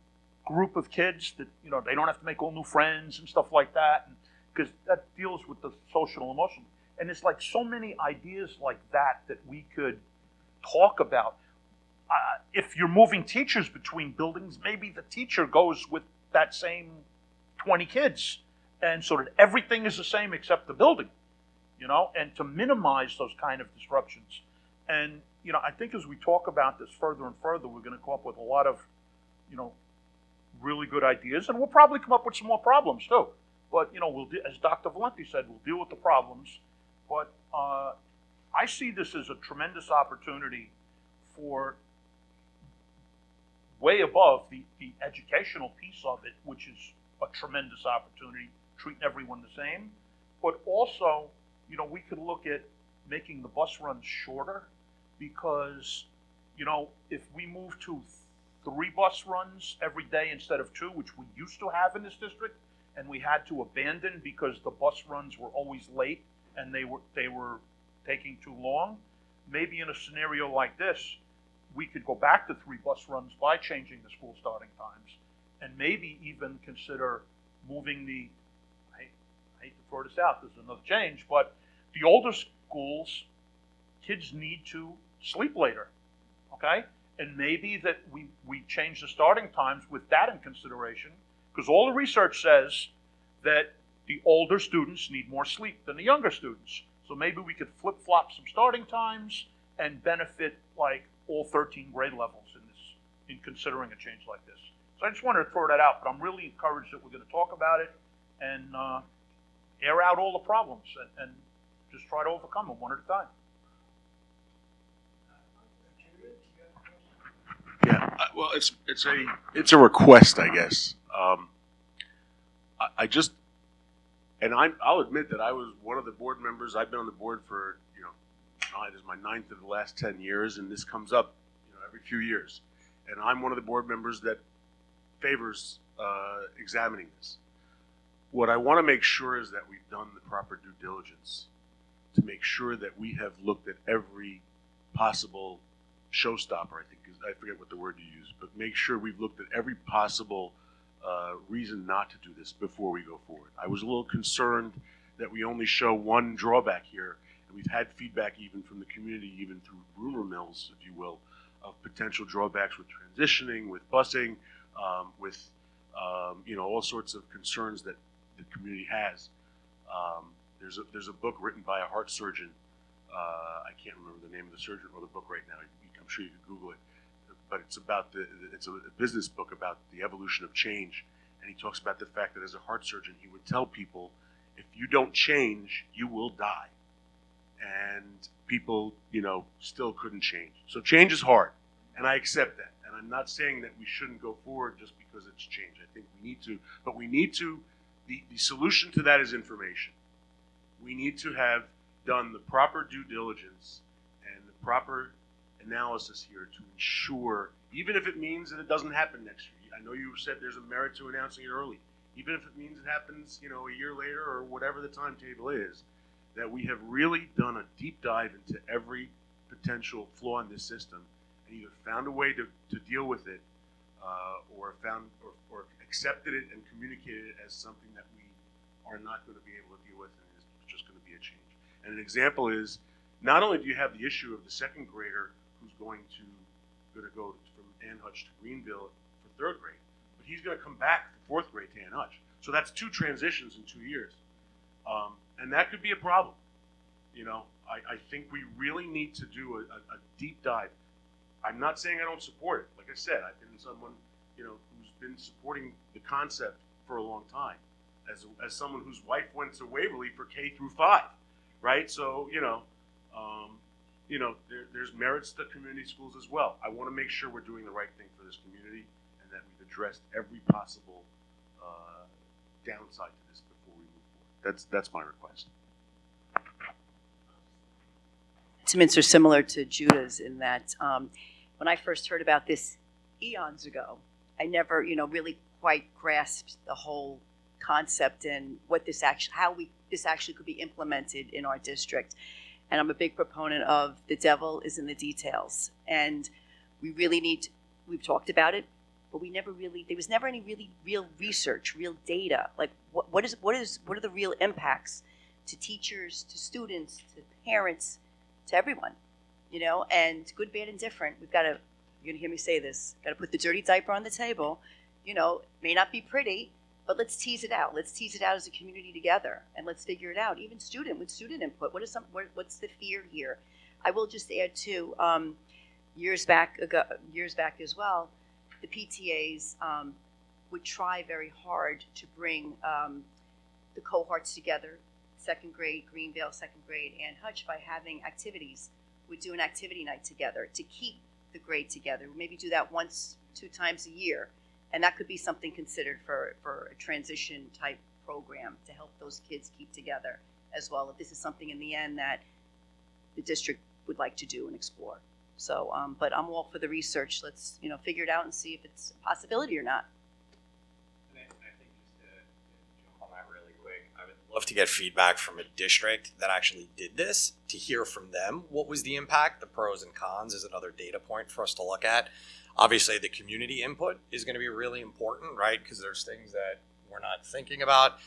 group of kids that, they don't have to make all new friends and stuff like that, because that deals with the social and emotional. And it's like so many ideas like that we could talk about. If you're moving teachers between buildings, maybe the teacher goes with that same 20 kids, and so that everything is the same except the building. And to minimize those kind of disruptions. And, I think as we talk about this further and further, we're going to come up with a lot of, really good ideas, and we'll probably come up with some more problems too. But, as Dr. Valenti said, we'll deal with the problems. But I see this as a tremendous opportunity for way above the educational piece of it, which is a tremendous opportunity, treating everyone the same, but also, we could look at making the bus runs shorter, because, if we move to 3 bus runs every day instead of 2, which we used to have in this district, and we had to abandon because the bus runs were always late and they were taking too long, maybe in a scenario like this, we could go back to 3 bus runs by changing the school starting times, and maybe even consider moving I hate to throw this out, there's another change, but the older schools, kids need to sleep later, okay? And maybe that we change the starting times with that in consideration, because all the research says that the older students need more sleep than the younger students. So maybe we could flip-flop some starting times and benefit like all 13 grade levels in considering a change like this. So I just wanted to throw that out, but I'm really encouraged that we're going to talk about it and air out all the problems and just try to overcome them one at a time. Yeah, well, it's a request, I guess. I'll admit that I was one of the board members. I've been on the board for this is my 9th of the last 10 years, and this comes up every few years. And I'm one of the board members that favors examining this. What I want to make sure is that we've done the proper due diligence to make sure that we have looked at every possible showstopper, I forget what the word you use, but make sure we've looked at every possible reason not to do this before we go forward. I was a little concerned that we only show one drawback here, and we've had feedback even from the community, even through rumor mills, if you will, of potential drawbacks with transitioning, with busing, with all sorts of concerns that the community has. There's a book written by a heart surgeon. I can't remember the name of the surgeon or the book right now. I'm sure you could Google it. But it's about it's a business book about the evolution of change, and he talks about the fact that as a heart surgeon, he would tell people, if you don't change, you will die. And people, still couldn't change. So change is hard, and I accept that. And I'm not saying that we shouldn't go forward just because it's change. I think we need to, but we need to. The solution to that is information. We need to have done the proper due diligence and the proper analysis here to ensure, even if it means that it doesn't happen next year. I know you said there's a merit to announcing it early. Even if it means it happens, a year later or whatever the timetable is, that we have really done a deep dive into every potential flaw in this system and either found a way to deal with it or accepted it and communicated it as something that we are not going to be able to deal with and it's just going to be a change. And an example is, not only do you have the issue of the second grader who's going to go from Ann Hutch to Greenville for third grade, but he's going to come back for fourth grade to Ann Hutch. So that's 2 transitions in 2 years. And that could be a problem. I think we really need to do a deep dive. I'm not saying I don't support it. Like I said, I've been someone, who's been supporting the concept for a long time as someone whose wife went to Waverly for K through 5, right? So, there's merits to community schools as well. I want to make sure we're doing the right thing for this community and that we've addressed every possible downside to this before we move forward. That's my request. Sentiments are similar to Judah's in that when I first heard about this eons ago, I never, really quite grasped the whole concept and what this actually, this actually could be implemented in our district. And I'm a big proponent of the devil is in the details. And we really we've talked about it, but there was never any real research, real data. Like what are the real impacts to teachers, to students, to parents, to everyone, and good, bad, and different. You're going to hear me say this, got to put the dirty diaper on the table. It may not be pretty, but let's tease it out. Let's tease it out as a community together, and let's figure it out. Even with student input, what's the fear here? I will just add too, years back as well, the PTAs would try very hard to bring the cohorts together. Second grade, Greenville, second grade, Ann Hutch, by having activities. We'd do an activity night together to keep the grade together. Maybe do that 1-2 times a year. And that could be something considered for a transition type program to help those kids keep together as well. If this is something in the end that the district would like to do and explore. So, but I'm all for the research. Let's, figure it out and see if it's a possibility or not. And I think just to jump on that really quick, I would love to get feedback from a district that actually did this, to hear from them what was the impact. The pros and cons is another data point for us to look at. Obviously, the community input is going to be really important, right? Because there's things that we're not thinking about.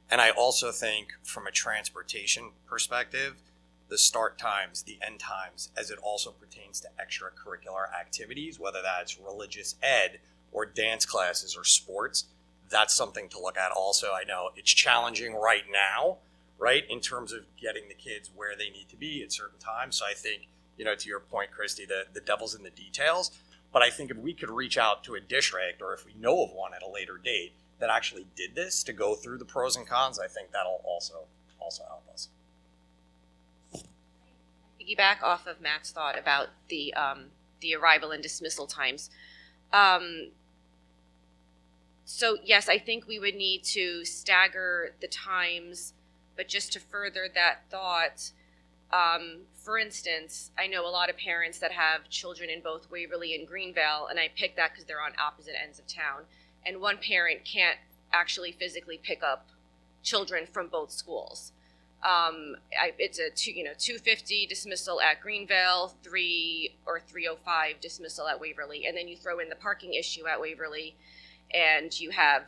And I also think from a transportation perspective, the start times, the end times, as it also pertains to extracurricular activities, whether that's religious ed or dance classes or sports, that's something to look at also. I know it's challenging right now, right, in terms of getting the kids where they need to be at certain times. So I think, to your point, Christy, the devil's in the details. But I think if we could reach out to a district, or if we know of one at a later date that actually did this to go through the pros and cons, I think that'll also help us. Piggyback off of Matt's thought about the arrival and dismissal times. So yes, I think we would need to stagger the times, but just to further that thought, for instance, I know a lot of parents that have children in both Waverly and Greenville, and I pick that because they're on opposite ends of town. And one parent can't actually physically pick up children from both schools. It's a 250 dismissal at Greenville, 3 or 305 dismissal at Waverly, and then you throw in the parking issue at Waverly, and you have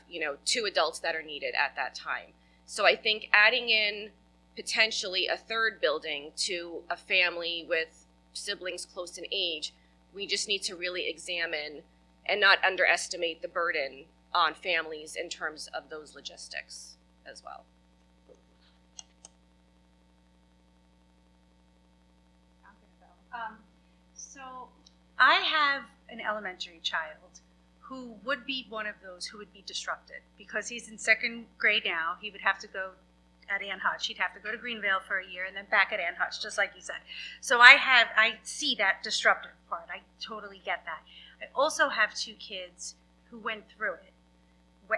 2 adults that are needed at that time. So I think adding in potentially a third building to a family with siblings close in age, we just need to really examine and not underestimate the burden on families in terms of those logistics as well. So I have an elementary child who would be one of those who would be disrupted because he's in second grade now. He would have to go at Ann Hutch. He'd have to go to Greenville for a year and then back at Ann Hutch, just like you said. So I see that disruptive part. I totally get that. I also have 2 kids who went through it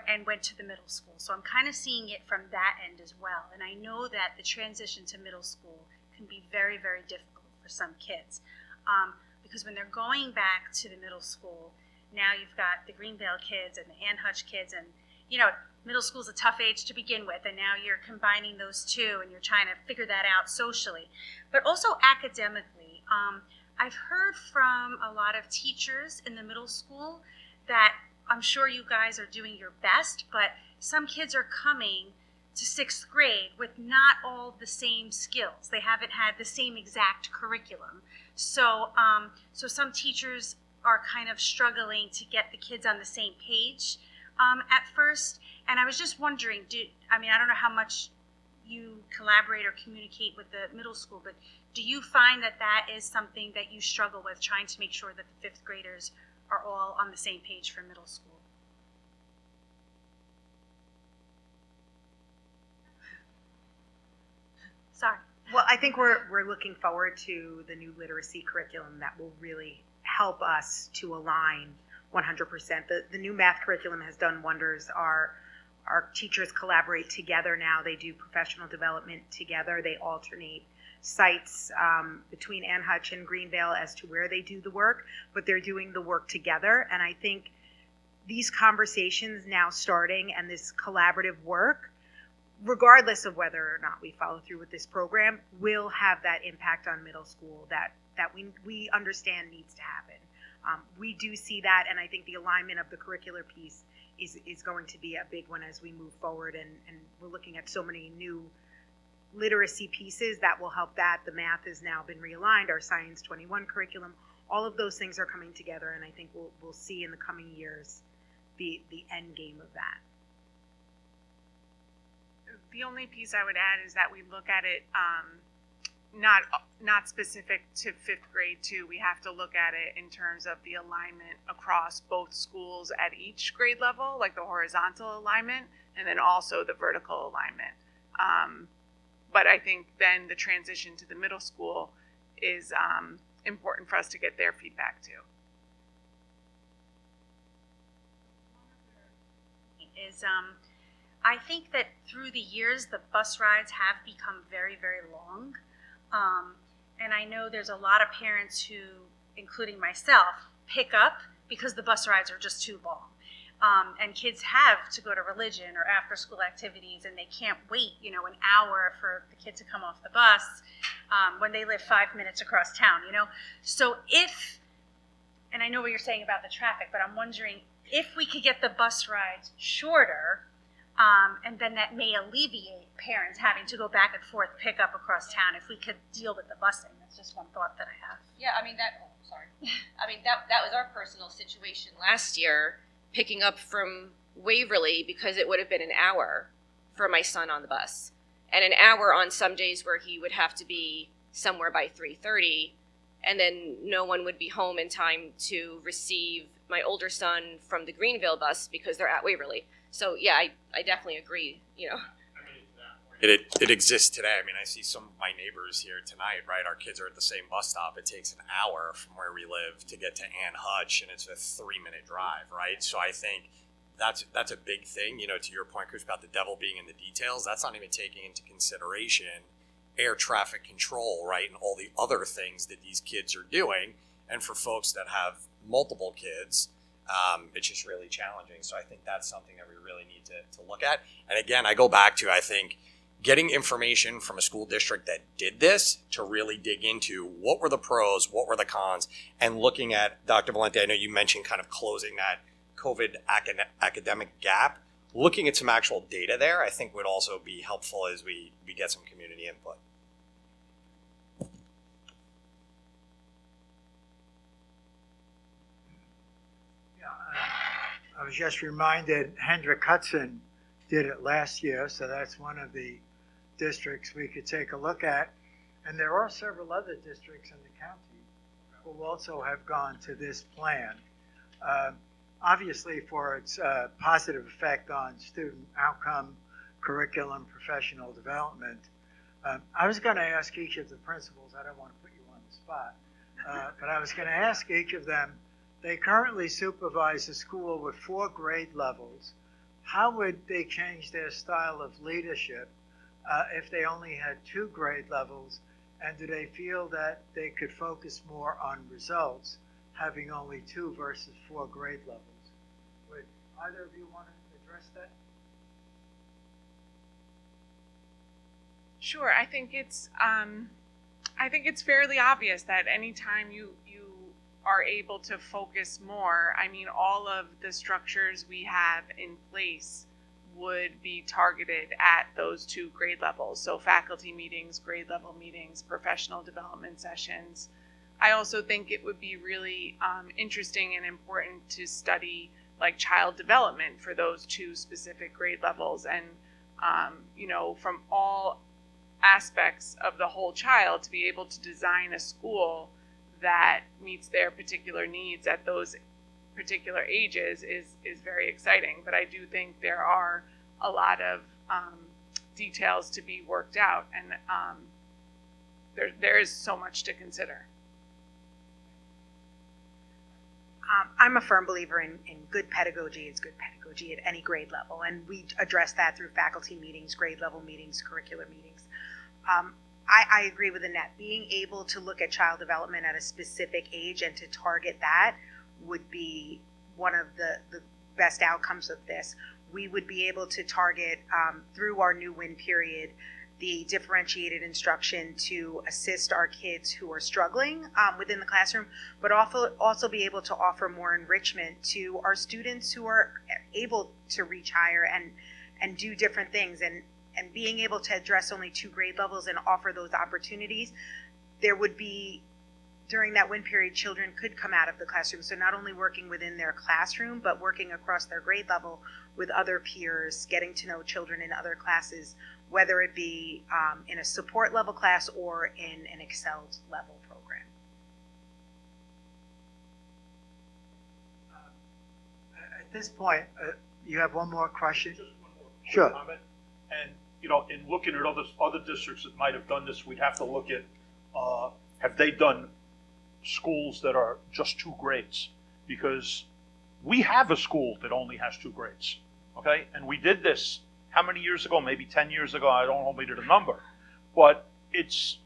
and went to the middle school. So I'm kind of seeing it from that end as well. And I know that the transition to middle school can be very, very difficult for some kids. Because when they're going back to the middle school, now you've got the Greenvale kids and the Ann Hutch kids, and middle school's a tough age to begin with, and now you're combining those two and you're trying to figure that out socially. But also academically, I've heard from a lot of teachers in the middle school that I'm sure you guys are doing your best, but some kids are coming to 6th grade with not all the same skills. They haven't had the same exact curriculum. So some teachers are kind of struggling to get the kids on the same page at first. And I was just wondering, I don't know how much you collaborate or communicate with the middle school, but do you find that that is something that you struggle with, trying to make sure that the 5th graders are all on the same page for middle school? Sorry. Well, I think we're looking forward to the new literacy curriculum that will really help us to align 100%. The new math curriculum has done wonders. Our teachers collaborate together now. They do professional development together. They alternate sites between Ann Hutch and Greenvale as to where they do the work, but they're doing the work together. And I think these conversations now starting and this collaborative work, regardless of whether or not we follow through with this program, will have that impact on middle school that we understand needs to happen. We do see that, and I think the alignment of the curricular piece is going to be a big one as we move forward, and we're looking at so many new literacy pieces that will help that. The math has now been realigned, our Science 21 curriculum, all of those things are coming together, and I think we'll see in the coming years the end game of that. The only piece I would add is that we look at it not specific to 5th grade too. We have to look at it in terms of the alignment across both schools at each grade level, like the horizontal alignment, and then also the vertical alignment. But I think then the transition to the middle school is important for us to get their feedback too. I think that through the years, the bus rides have become very, very long. And I know there's a lot of parents who, including myself, pick up because the bus rides are just too long. And kids have to go to religion or after school activities, and they can't wait, an hour for the kid to come off the bus when they live 5 minutes across town, So and I know what you're saying about the traffic, but I'm wondering if we could get the bus rides shorter, and then that may alleviate parents having to go back and forth, pick up across town, if we could deal with the busing. That's just one thought that I have. Yeah, that was our personal situation last year, picking up from Waverly, because it would have been an hour for my son on the bus, and an hour on some days where he would have to be somewhere by 3:30, and then no one would be home in time to receive my older son from the Greenville bus because they're at Waverly. So yeah, I definitely agree, It exists today. I see some of my neighbors here tonight, right? Our kids are at the same bus stop. It takes an hour from where we live to get to Ann Hutch, and it's a 3-minute drive, right? So I think that's a big thing, to your point, Chris, about the devil being in the details. That's not even taking into consideration air traffic control, right? And all the other things that these kids are doing. And for folks that have multiple kids, it's just really challenging. So I think that's something that we really need to look at. And again, I go back to, I think, getting information from a school district that did this to really dig into what were the pros, what were the cons, and looking at, Dr. Valenti, I know you mentioned kind of closing that COVID academic gap. Looking at some actual data there, I think would also be helpful as we get some community input. I was just reminded Hendrick Hudson did it last year, so that's one of the districts we could take a look at. And there are several other districts in the county who also have gone to this plan. Obviously, for its positive effect on student outcome, curriculum, professional development. I was going to ask each of the principals, I don't want to put you on the spot, but I was going to ask each of them, they currently supervise a school with 4 grade levels, how would they change their style of leadership if they only had 2 grade levels? And do they feel that they could focus more on results, having only 2 versus 4 grade levels? Would either of you want to address that? Sure. I think it's fairly obvious that anytime you are able to focus more, I mean, all of the structures we have in place would be targeted at those 2 grade levels. So faculty meetings, grade level meetings, professional development sessions. I also think it would be really interesting and important to study like child development for those 2 specific grade levels, and from all aspects of the whole child, to be able to design a school that meets their particular needs at those particular ages is very exciting. But I do think there are a lot of details to be worked out, and there is so much to consider. I'm a firm believer in good pedagogy is good pedagogy at any grade level, and we address that through faculty meetings, grade level meetings, curricular meetings. I agree with Annette. Being able to look at child development at a specific age and to target that would be one of the best outcomes of this. We would be able to target through our new WIN period the differentiated instruction to assist our kids who are struggling within the classroom, but also be able to offer more enrichment to our students who are able to reach higher and do different things. And being able to address only 2 grade levels and offer those opportunities, there would be, during that WIN period, children could come out of the classroom. So not only working within their classroom, but working across their grade level with other peers, getting to know children in other classes, whether it be in a support level class or in an excelled level program. At this point, you have one more question? Just one more Sure. comment. And, in looking at other districts that might have done this, we'd have to look at, have they done schools that are just 2 grades? Because we have a school that only has 2 grades, okay? And we did this how many years ago? Maybe 10 years ago. I don't hold me to the number. But it's,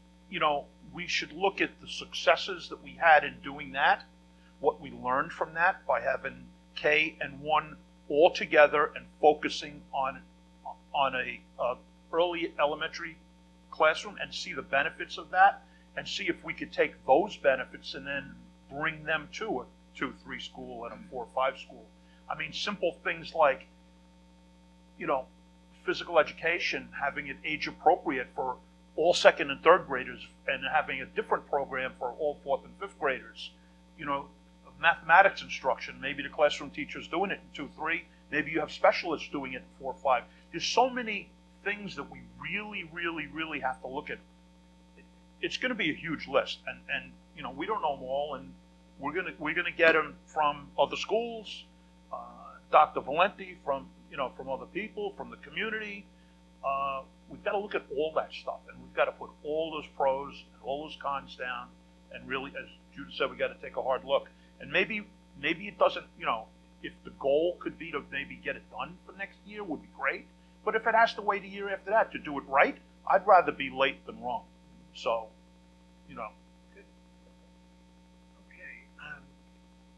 we should look at the successes that we had in doing that, what we learned from that by having K and 1 all together and focusing on a early elementary classroom, and see the benefits of that, and see if we could take those benefits and then bring them to a 2-3 school and a 4-5 school. I mean, simple things like, physical education, having it age appropriate for all 2nd and 3rd graders, and having a different program for all 4th and 5th graders. Mathematics instruction, maybe the classroom teacher's doing it in 2-3, maybe you have specialists doing it in 4-5. There's so many things that we really, really, really have to look at. It's going to be a huge list, and we don't know them all, and we're gonna get them from other schools, Dr. Valenti from other people, from the community. We've got to look at all that stuff, and we've got to put all those pros and all those cons down, and really, as Judith said, we got to take a hard look. And maybe it doesn't, if the goal could be to maybe get it done for next year, would be great. But if it has to wait a year after that to do it right, I'd rather be late than wrong. So, Okay.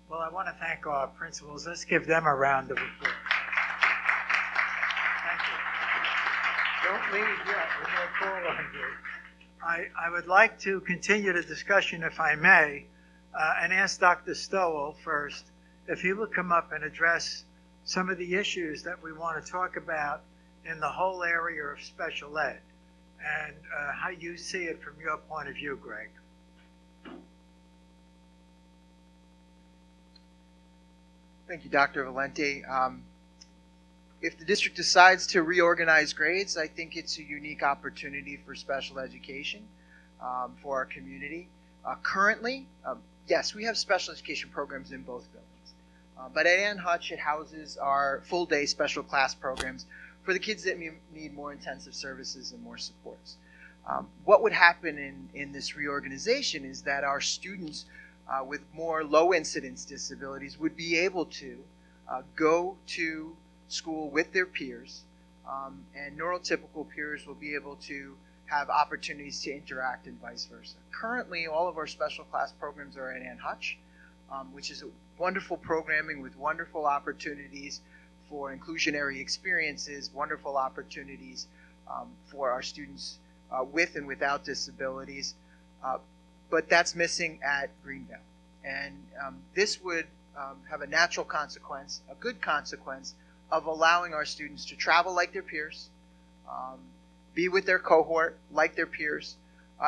Well, I want to thank our principals. Let's give them a round of applause. Thank you. Don't leave yet. We're going to call on you. I would like to continue the discussion, if I may, and ask Dr. Stowell first if he would come up and address some of the issues that we want to talk about in the whole area of special ed, and how you see it from your point of view, Greg. Thank you, Dr. Valenti. If the district decides to reorganize grades, I think it's a unique opportunity for special education for our community. Currently, yes, we have special education programs in both buildings. But at Ann Hutch, it houses our full-day special class programs for the kids that need more intensive services and more supports. What would happen in this reorganization is that our students with more low-incidence disabilities would be able to go to school with their peers, and neurotypical peers will be able to have opportunities to interact and vice versa. Currently, all of our special class programs are at Ann Hutch, which is a wonderful programming with wonderful opportunities for inclusionary experiences, wonderful opportunities for our students with and without disabilities. But that's missing at Greenvale. And this would have a natural consequence, a good consequence, of allowing our students to travel like their peers, be with their cohort like their peers,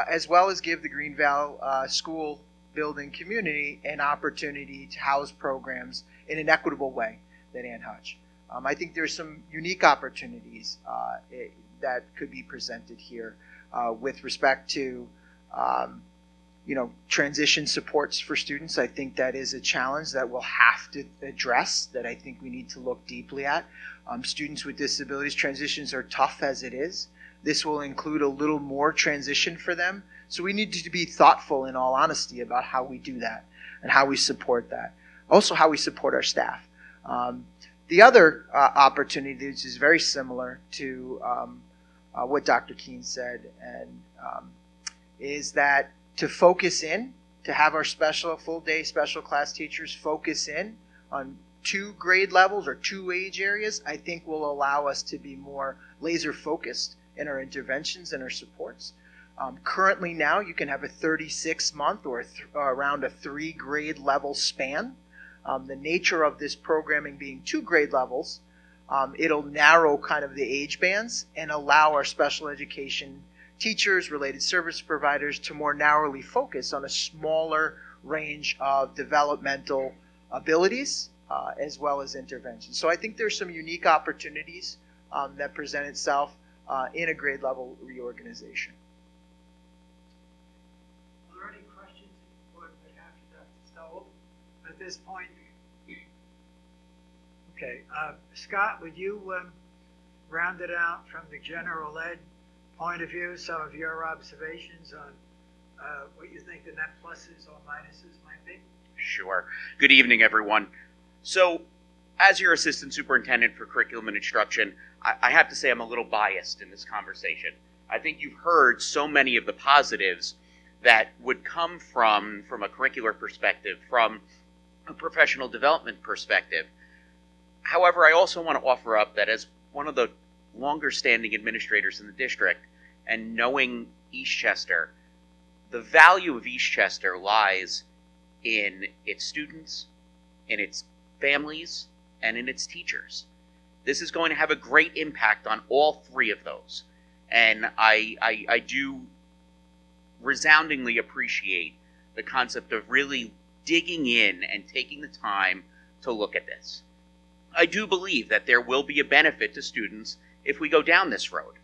as well as give the Greenvale school building community an opportunity to house programs in an equitable way that Ann Hutch. I think there's some unique opportunities that could be presented here with respect to transition supports for students. I think that is a challenge that we'll have to address, that I think we need to look deeply at. Students with disabilities, transitions are tough as it is. This will include a little more transition for them. So we need to be thoughtful, in all honesty, about how we do that and how we support that. Also, how we support our staff. The other opportunity, which is very similar to what Dr. Keene said, and is that to focus in, to have our full day special class teachers focus in on 2 grade levels or 2 age areas, I think will allow us to be more laser focused in our interventions and our supports. Currently now you can have a 36-month or around a 3 grade level span. The nature of this programming being 2 grade levels, it'll narrow kind of the age bands and allow our special education teachers, related service providers to more narrowly focus on a smaller range of developmental abilities as well as interventions. So I think there's some unique opportunities that present itself in a grade level reorganization. Are there any questions on behalf of Dr. Stowell at this point? Okay, Scott, would you round it out from the general ed point of view, some of your observations on what you think the net pluses or minuses might be? Sure. Good evening, everyone. So, as your assistant superintendent for curriculum and instruction, I have to say I'm a little biased in this conversation. I think you've heard so many of the positives that would come from a curricular perspective, from a professional development perspective. However, I also want to offer up that as one of the longer standing administrators in the district and knowing Eastchester, the value of Eastchester lies in its students, in its families, and in its teachers. This is going to have a great impact on all 3 of those. And I do resoundingly appreciate the concept of really digging in and taking the time to look at this. I do believe that there will be a benefit to students if we go down this road.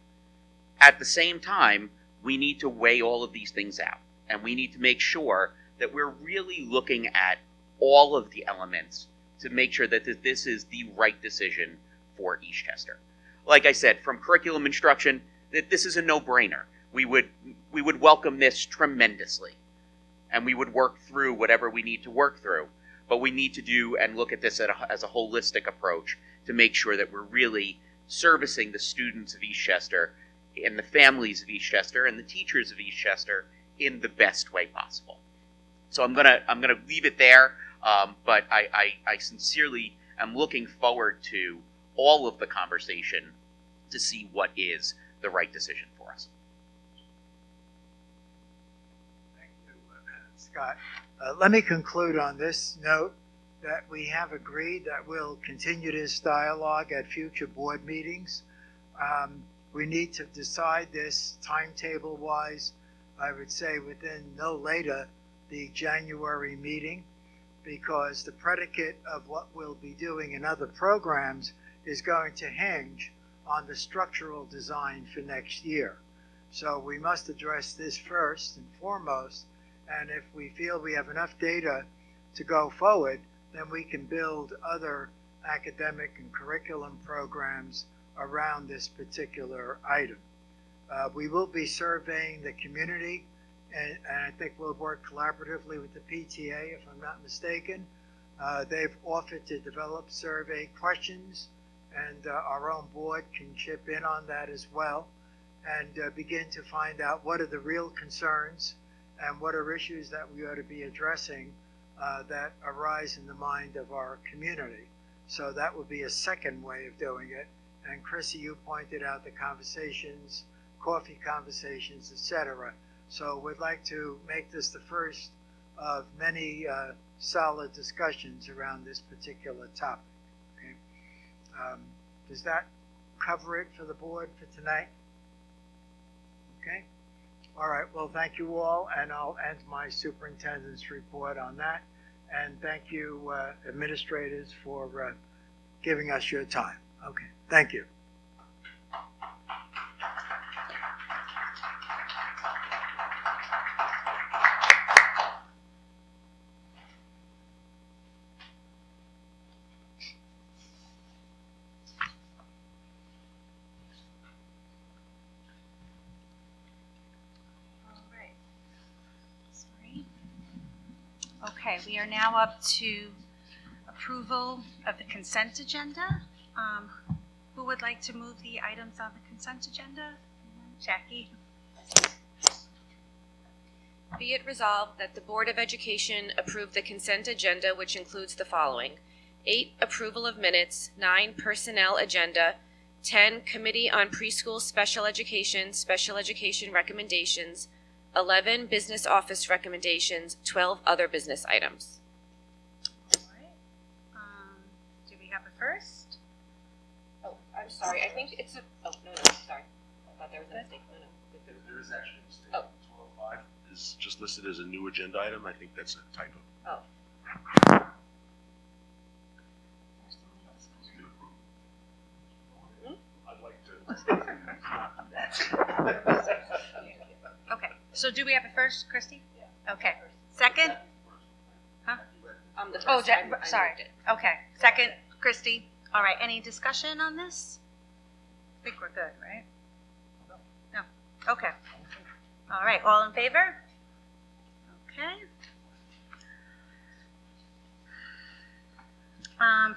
At the same time, we need to weigh all of these things out, and we need to make sure that we're really looking at all of the elements to make sure that this is the right decision for Eastchester. Like I said, from curriculum instruction, that this is a no-brainer. We would welcome this tremendously, and we would work through whatever we need to work through. But we need to do and look at this as a holistic approach to make sure that we're really servicing the students of Eastchester and the families of Eastchester and the teachers of Eastchester in the best way possible. So I'm gonna leave it there, but I sincerely am looking forward to all of the conversation to see what is the right decision for us. Thank you, Scott. Let me conclude on this note that we have agreed that we'll continue this dialogue at future board meetings. We need to decide this timetable-wise, I would say within no later the January meeting, because the predicate of what we'll be doing in other programs is going to hinge on the structural design for next year. So we must address this first and foremost, and if we feel we have enough data to go forward, then we can build other academic and curriculum programs around this particular item. We will be surveying the community, and I think we'll work collaboratively with the PTA, if I'm not mistaken. They've offered to develop survey questions and our own board can chip in on that as well, and begin to find out what are the real concerns and what are issues that we ought to be addressing that arise in the mind of our community. So that would be a second way of doing it. And Chrissy, you pointed out the conversations, coffee conversations, etc. So we'd like to make this the first of many solid discussions around this particular topic. Okay? Does that cover it for the board for tonight? Okay. All right. Well, thank you all, and I'll end my superintendent's report on that. And thank you, administrators, for giving us your time. Okay. Thank you. Okay, we are now up to approval of the consent agenda. Who would like to move the items on the consent agenda? Jackie? Be it resolved that the Board of Education approve the consent agenda, which includes the following: 8, approval of minutes; 9, personnel agenda; 10, Committee on Preschool Special Education recommendations; 11, business office recommendations; 12, other business items. All right. Do we have a first? Oh, I'm sorry. I think it's a. Oh, no, sorry. I thought there was a mistake. No. There is actually a mistake. Oh. 12.5 is just listed as a new agenda item. I think that's a typo. Oh. I'd like to. Okay, so do we have a first, Christy? Yeah. Okay. Second? Huh? The first Oh, I sorry. moved it. Okay. Second, Christy. All right. Any discussion on this? I think we're good, right? No. Okay. All right. All in favor? Okay.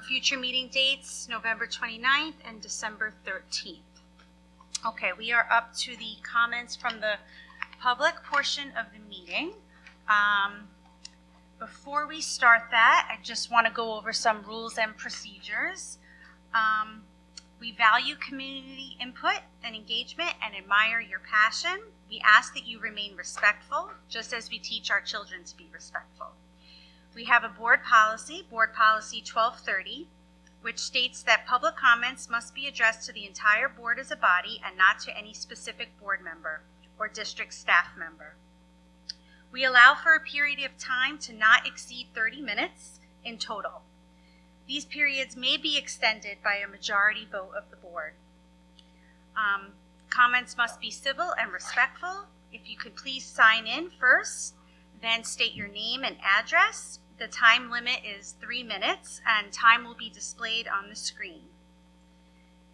Future meeting dates, November 29th and December 13th. Okay, we are up to the comments from the public portion of the meeting. Before we start that, I just want to go over some rules and procedures. We value community input and engagement and admire your passion. We ask that you remain respectful, just as we teach our children to be respectful. We have a board policy 1230, which states that public comments must be addressed to the entire board as a body and not to any specific board member or district staff member. We allow for a period of time to not exceed 30 minutes in total. These periods may be extended by a majority vote of the board. Comments must be civil and respectful. If you could please sign in first, then state your name and address. The time limit is 3 minutes, and time will be displayed on the screen.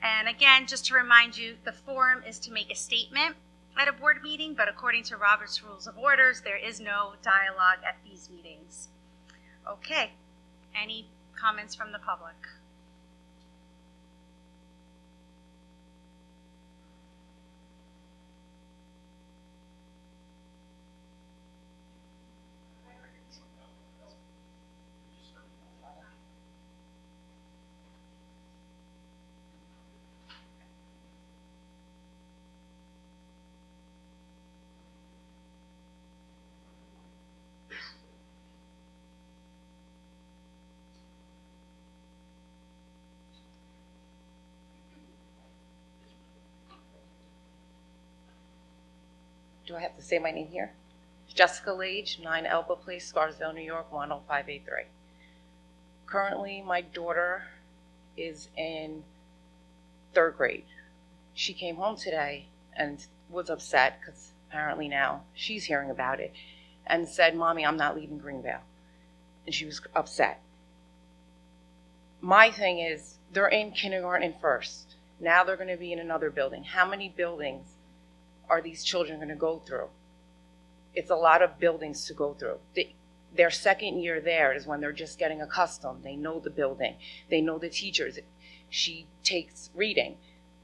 And again, just to remind you, the forum is to make a statement at a board meeting, but according to Robert's Rules of Orders, there is no dialogue at these meetings. Okay, any comments from the public? Do I have to say my name here? Jessica Lage, 9 Elba Place, Scarsdale, New York, 10583. Currently, my daughter is in 3rd grade. She came home today and was upset because apparently now she's hearing about it and said, "Mommy, I'm not leaving Greenvale." And she was upset. My thing is, they're in kindergarten and first. Now they're going to be in another building. How many buildings are these children going to go through? It's a lot of buildings to go through. Their second year there is when they're just getting accustomed. They know the building. They know the teachers. She takes reading.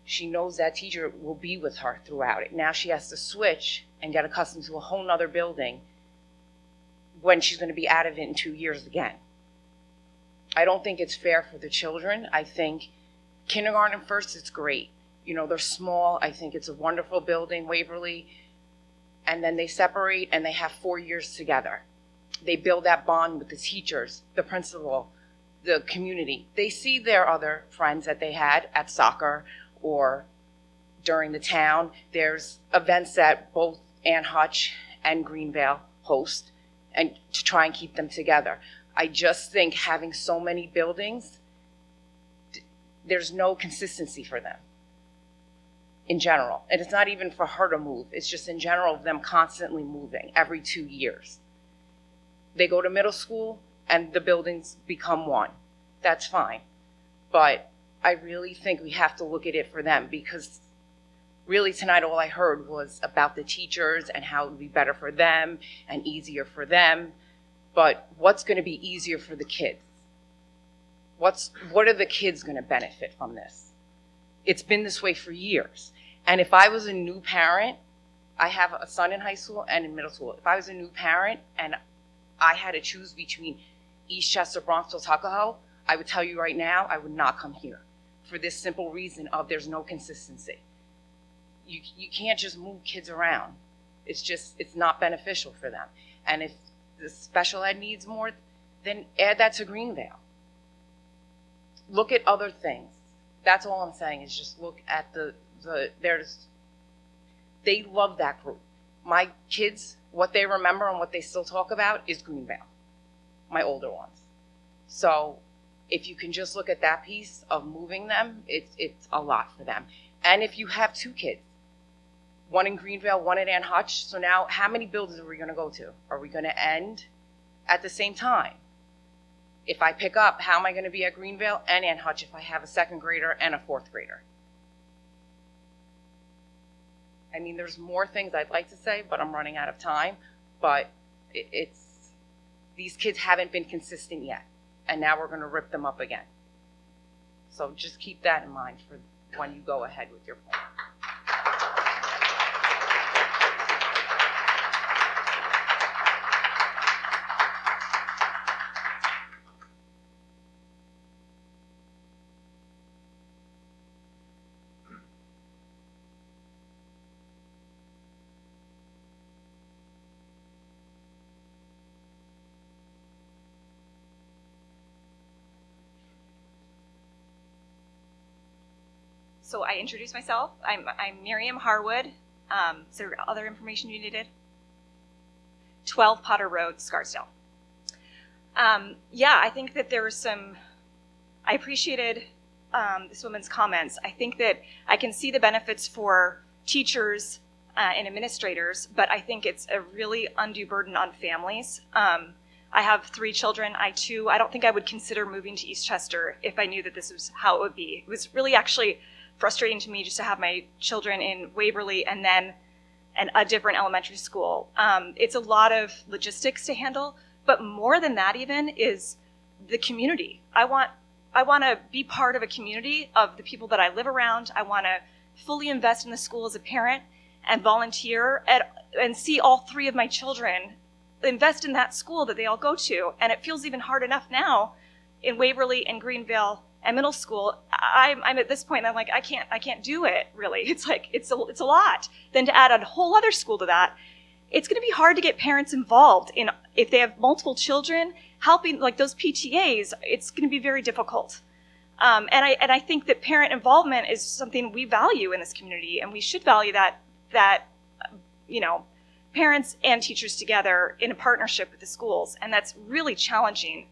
She knows that teacher will be with her throughout it. Now she has to switch and get accustomed to a whole nother building when she's going to be out of it in 2 years again. I don't think it's fair for the children. I think kindergarten first, it's great. You know, they're small. I think it's a wonderful building, Waverly. And then they separate and they have 4 years together. They build that bond with the teachers, the principal, the community. They see their other friends that they had at soccer or during the town. There's events that both Ann Hutch and Greenvale host, and to try and keep them together. I just think having so many buildings, there's no consistency for them in general. And it's not even for her to move. It's just in general them constantly moving every 2 years. They go to middle school and the buildings become one. That's fine. But I really think we have to look at it for them, because really tonight all I heard was about the teachers and how it would be better for them and easier for them. But what's going to be easier for the kids? What are the kids going to benefit from this? It's been this way for years. And if I was a new parent, I have a son in high school and in middle school. If I was a new parent and I had to choose between Eastchester, Bronxville, Tuckahoe, I would tell you right now, I would not come here for this simple reason of there's no consistency. You can't just move kids around. It's not beneficial for them. And if the special ed needs more, then add that to Greenvale. Look at other things. That's all I'm saying, is just look at they love that group. My kids, what they remember and what they still talk about is Greenvale, my older ones. So if you can just look at that piece of moving them, it's a lot for them. And if you have 2 kids, one in Greenvale, one at Ann Hutch, so now how many buildings are we going to go to? Are we going to end at the same time? If I pick up, how am I going to be at Greenvale and Ann Hutch if I have a 2nd grader and a 4th grader? I mean, there's more things I'd like to say, but I'm running out of time. But these kids haven't been consistent yet, and now we're going to rip them up again. So just keep that in mind for when you go ahead with your plan. So I introduced myself. I'm Miriam Harwood. Is there other information you needed? 12 Potter Road, Scarsdale. Yeah, I think that there was I appreciated this woman's comments. I think that I can see the benefits for teachers and administrators, but I think it's a really undue burden on families. I have 3 children. I don't think I would consider moving to Eastchester if I knew that this was how it would be. It was really actually frustrating to me just to have my children in Waverly and then a different elementary school. It's a lot of logistics to handle, but more than that even is the community. I want to be part of a community of the people that I live around. I want to fully invest in the school as a parent and volunteer and see all 3 of my children invest in that school that they all go to. And it feels even hard enough now in Waverly and Greenvale and middle school. I'm at this point, I'm like, I can't do it, really. It's like, it's a lot. Then to add a whole other school to that, it's going to be hard to get parents involved in, if they have multiple children, helping, like those PTAs, it's going to be very difficult. And I think that parent involvement is something we value in this community, and we should value that parents and teachers together in a partnership with the schools. And that's really challenging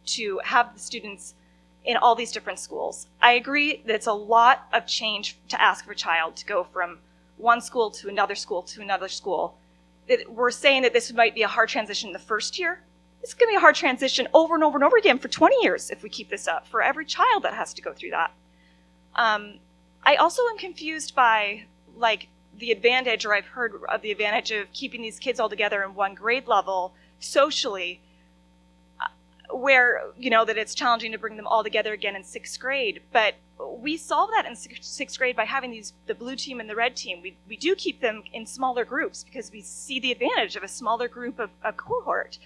to have the students in all these different schools. I agree that it's a lot of change to ask for a child to go from one school to another school to another school. That we're saying that this might be a hard transition the first year. It's going to be a hard transition over and over and over again for 20 years if we keep this up, for every child that has to go through that. I also am confused by the advantage, or I've heard of the advantage of keeping these kids all together in one grade level socially, where, that it's challenging to bring them all together again in sixth grade. But we solve that in sixth grade by having the blue team and the red team. We do keep them in smaller groups because we see the advantage of a smaller group of a cohort.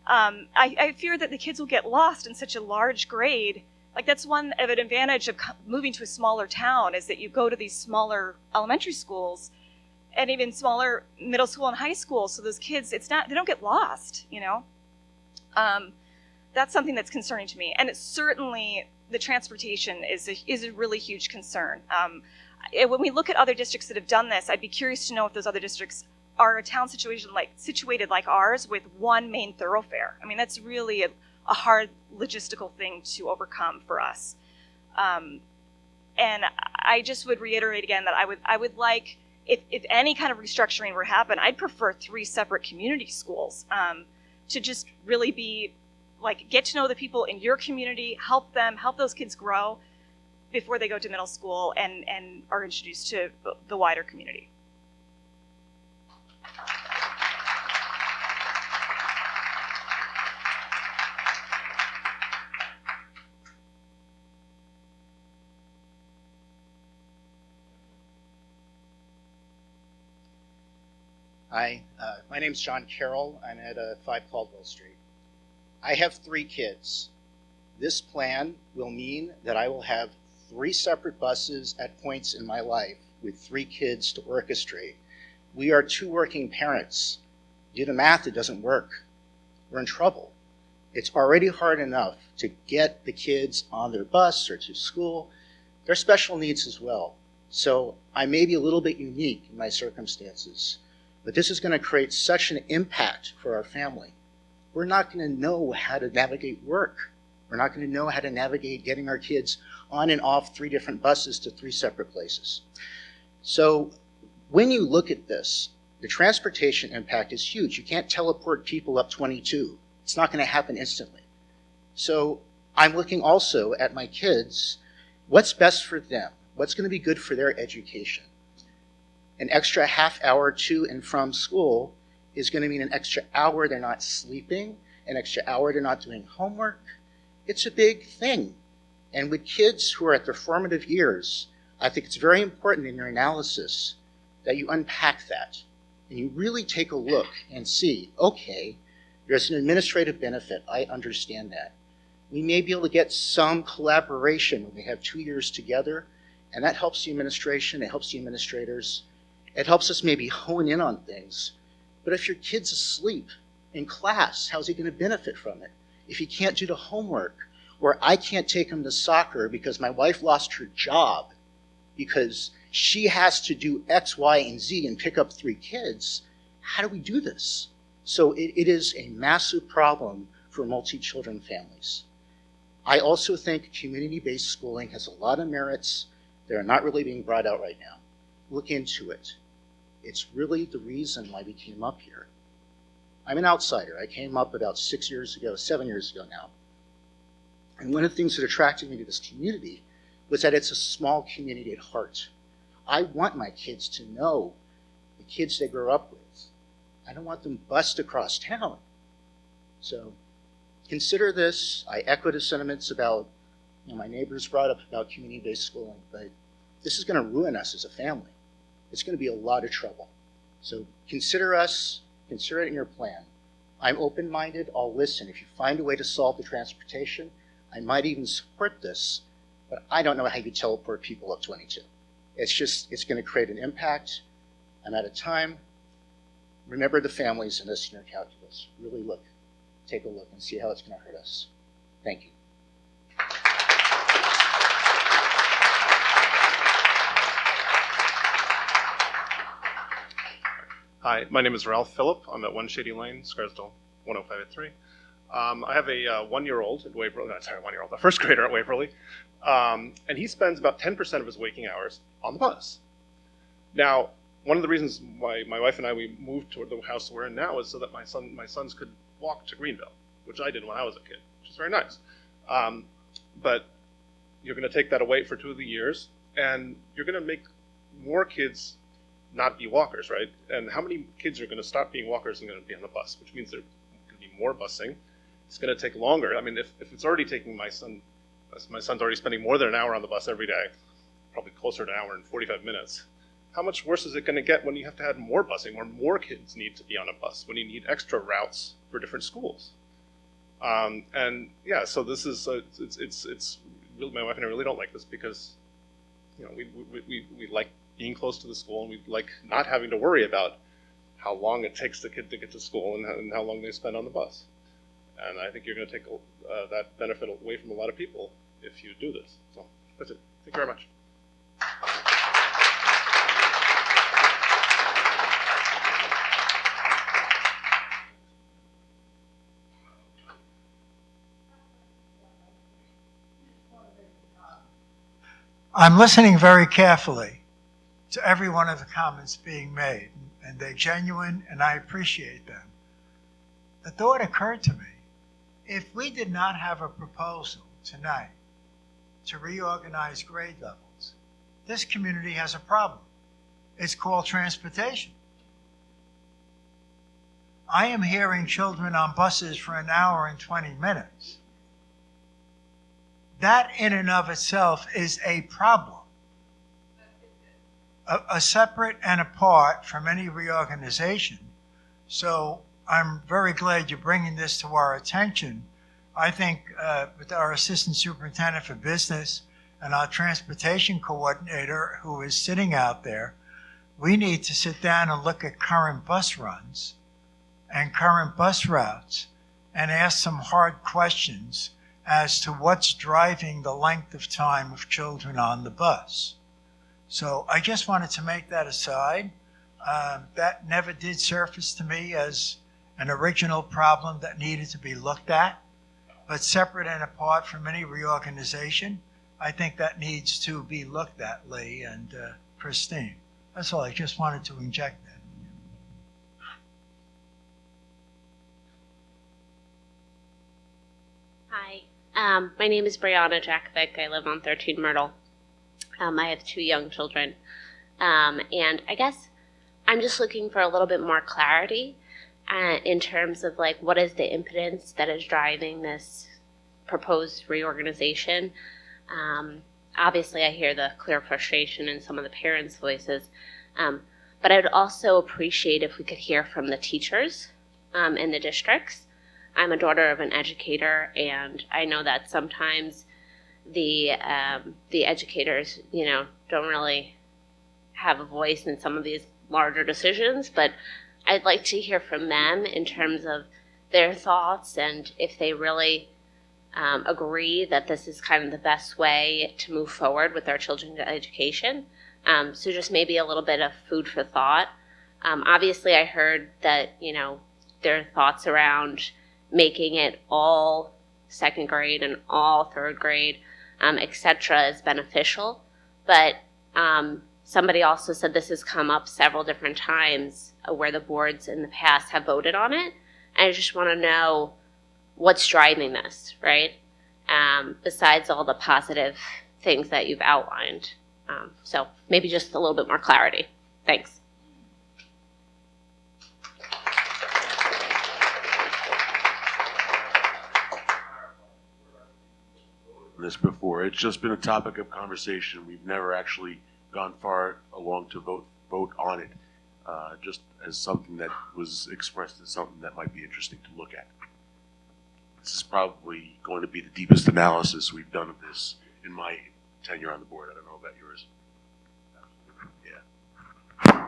I fear that the kids will get lost in such a large grade. Like, that's one of an advantage of moving to a smaller town, is that you go to these smaller elementary schools and even smaller middle school and high school. So those kids, they don't get lost, That's something that's concerning to me. And it's certainly, the transportation is a really huge concern. When we look at other districts that have done this, I'd be curious to know if those other districts are a town situated like ours with one main thoroughfare. I mean, that's really a hard logistical thing to overcome for us. And I just would reiterate again that I would like, if any kind of restructuring were to happen, I'd prefer 3 separate community schools to just really be like, get to know the people in your community, help those kids grow before they go to middle school and are introduced to the wider community. Hi, my name's John Carroll. I'm at 5 Caldwell Street. I have 3 kids. This plan will mean that I will have 3 separate buses at points in my life with 3 kids to orchestrate. We are 2 working parents. Do the math, it doesn't work. We're in trouble. It's already hard enough to get the kids on their bus or to school. They're special needs as well. So I may be a little bit unique in my circumstances, but this is going to create such an impact for our family. We're not going to know how to navigate work. We're not going to know how to navigate getting our kids on and off 3 different buses to 3 separate places. So when you look at this, the transportation impact is huge. You can't teleport people up 22. It's not going to happen instantly. So I'm looking also at my kids. What's best for them? What's going to be good for their education? An extra half hour to and from school is going to mean an extra hour they're not sleeping, an extra hour they're not doing homework. It's a big thing. And with kids who are at their formative years, I think it's very important in your analysis that you unpack that and you really take a look and see, okay, there's an administrative benefit. I understand that. We may be able to get some collaboration when we have 2 years together, and that helps the administration, it helps the administrators. It helps us maybe hone in on things. But if your kid's asleep in class, how's he going to benefit from it? If he can't do the homework, or I can't take him to soccer because my wife lost her job because she has to do X, Y, and Z and pick up 3 kids, how do we do this? So it is a massive problem for multi-children families. I also think community-based schooling has a lot of merits that are not really being brought out right now. Look into it. It's really the reason why we came up here. I'm an outsider. I came up about 7 years ago now. And one of the things that attracted me to this community was that it's a small community at heart. I want my kids to know the kids they grow up with. I don't want them bussed across town. So consider this. I echo the sentiments about, my neighbors brought up about community-based schooling, but this is going to ruin us as a family. It's going to be a lot of trouble. So consider us, consider it in your plan. I'm open-minded, I'll listen. If you find a way to solve the transportation, I might even support this, but I don't know how you teleport people up 22. It's going to create an impact. I'm out of time. Remember the families in this in your calculus. Really take a look and see how it's going to hurt us. Thank you. Hi, my name is Ralph Phillip. I'm at 1 Shady Lane, Scarsdale, 10583. I have a 1-year-old at Waverly, a first grader at Waverly, and he spends about 10% of his waking hours on the bus. Now, one of the reasons why my wife and I, we moved toward the house we're in now is so that my sons could walk to Greenville, which I did when I was a kid, which is very nice. But you're going to take that away for 2 of the years, and you're going to make more kids not be walkers, right? And how many kids are going to stop being walkers and going to be on the bus, which means there's going to be more busing. it's going to take longer. I mean, if it's already taking my son's already spending more than an hour on the bus every day, probably closer to an hour and 45 minutes. How much worse is it going to get when you have to add more busing, where more kids need to be on a bus, when you need extra routes for different schools? And yeah, so this is it's really, my wife and I really don't like this because, you know, we like being close to the school, and we like not having to worry about how long it takes the kid to get to school and how long they spend on the bus. And I think you're going to take that benefit away from a lot of people if you do this. So that's it. Thank you very much. I'm listening very carefully to every one of the comments being made, and they're genuine, and I appreciate them. The thought occurred to me, if we did not have a proposal tonight to reorganize grade levels, this community has a problem. It's called transportation. I am hearing children on buses for an hour and 20 minutes. That in and of itself is a problem. A separate and apart from any reorganization. So I'm very glad you're bringing this to our attention. I think with our Assistant Superintendent for Business and our Transportation Coordinator who is sitting out there, we need to sit down and look at current bus runs and current bus routes and ask some hard questions as to what's driving the length of time of children on the bus. So I just wanted to make that aside. That never did surface to me as an original problem that needed to be looked at. But separate and apart from any reorganization, I think that needs to be looked at, Lee and Christine. That's all. I just wanted to inject that. Hi, my name is Brianna Jakovic. I live on 13 Myrtle. I have 2 young children. And I guess I'm just looking for a little bit more clarity in terms of like what is the impotence that is driving this proposed reorganization. Obviously, I hear the clear frustration in some of the parents' voices, but I would also appreciate if we could hear from the teachers in the districts. I'm a daughter of an educator, and I know that sometimes the educators, you know, don't really have a voice in some of these larger decisions, but I'd like to hear from them in terms of their thoughts and if they really agree that this is kind of the best way to move forward with our children's education. So just maybe a little bit of food for thought. Obviously, I heard that, you know, their thoughts around making it all second grade and all third grade, etc., is beneficial. But somebody also said this has come up several different times where the boards in the past have voted on it. And I just want to know what's driving this, right? Besides all the positive things that you've outlined. So maybe just a little bit more clarity. Thanks. This before. It's just been a topic of conversation. We've never actually gone far along to vote on it, just as something that was expressed as something that might be interesting to look at. This is probably going to be the deepest analysis we've done of this in my tenure on the board. I don't know about yours. Yeah.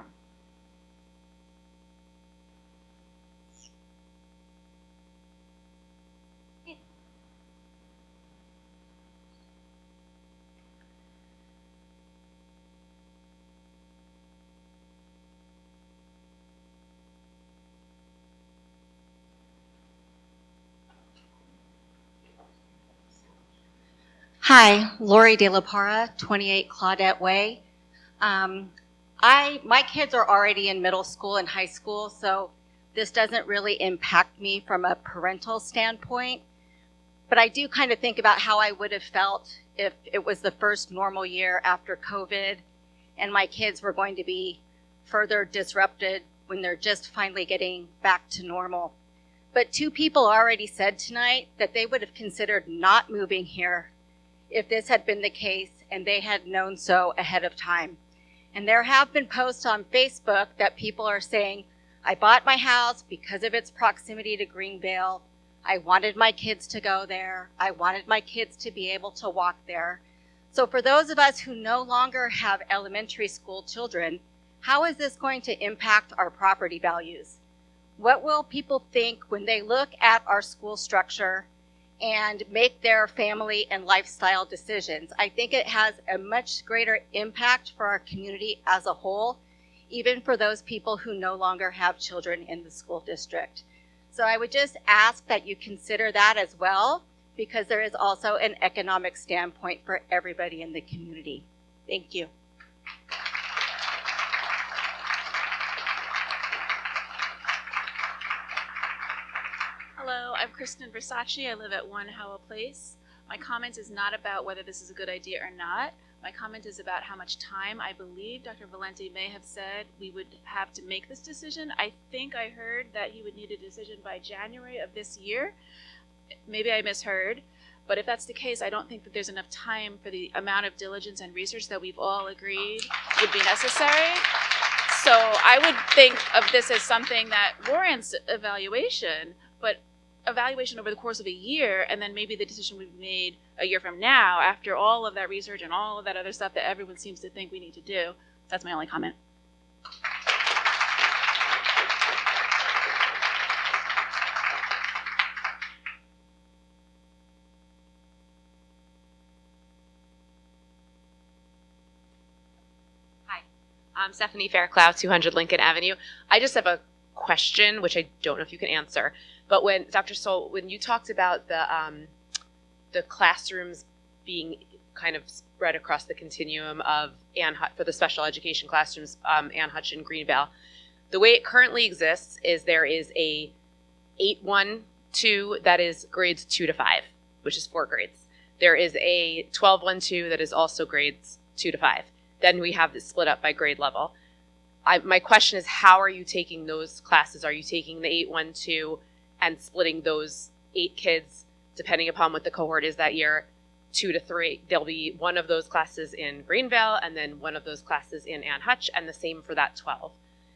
Hi, Lori De La Parra, 28 Claudette Way. My kids are already in middle school and high school, so this doesn't really impact me from a parental standpoint. But I do kind of think about how I would have felt if it was the first normal year after COVID and my kids were going to be further disrupted when they're just finally getting back to normal. But 2 people already said tonight that they would have considered not moving here if this had been the case and they had known so ahead of time. And there have been posts on Facebook that people are saying, I bought my house because of its proximity to Greenvale. I wanted my kids to go there. I wanted my kids to be able to walk there. So for those of us who no longer have elementary school children, how is this going to impact our property values? What will people think when they look at our school structure and make their family and lifestyle decisions? I think it has a much greater impact for our community as a whole, even for those people who no longer have children in the school district. So I would just ask that you consider that as well, because there is also an economic standpoint for everybody in the community. Thank you. Hello, I'm Kristen Versace. I live at 1 Howell Place. My comment is not about whether this is a good idea or not. My comment is about how much time I believe Dr. Valenti may have said we would have to make this decision. I think I heard that he would need a decision by January of this year. Maybe I misheard, but if that's the case, I don't think that there's enough time for the amount of diligence and research that we've all agreed would be necessary. So I would think of this as something that warrants evaluation, but evaluation over the course of a year, and then maybe the decision would be made a year from now after all of that research and all of that other stuff that everyone seems to think we need to do. That's my only comment. I'm Stephanie Fairclough, 200 Lincoln Avenue. I just have a question, which I don't know if you can answer. But when Dr. Stoll, when you talked about the classrooms being kind of spread across the continuum of Ann Hutch, for the special education classrooms, Ann Hutch and Greenville, the way it currently exists is there is a 8-1-2 that is grades 2 to 5, which is 4 grades. There is a 12-1-2 that is also grades 2 to 5. Then we have this split up by grade level. My question is, how are you taking those classes? Are you taking the 8-1-2 and splitting those 8 kids, depending upon what the cohort is that year, 2 to 3? There'll be one of those classes in Greenville and then one of those classes in Ann Hutch, and the same for that 12.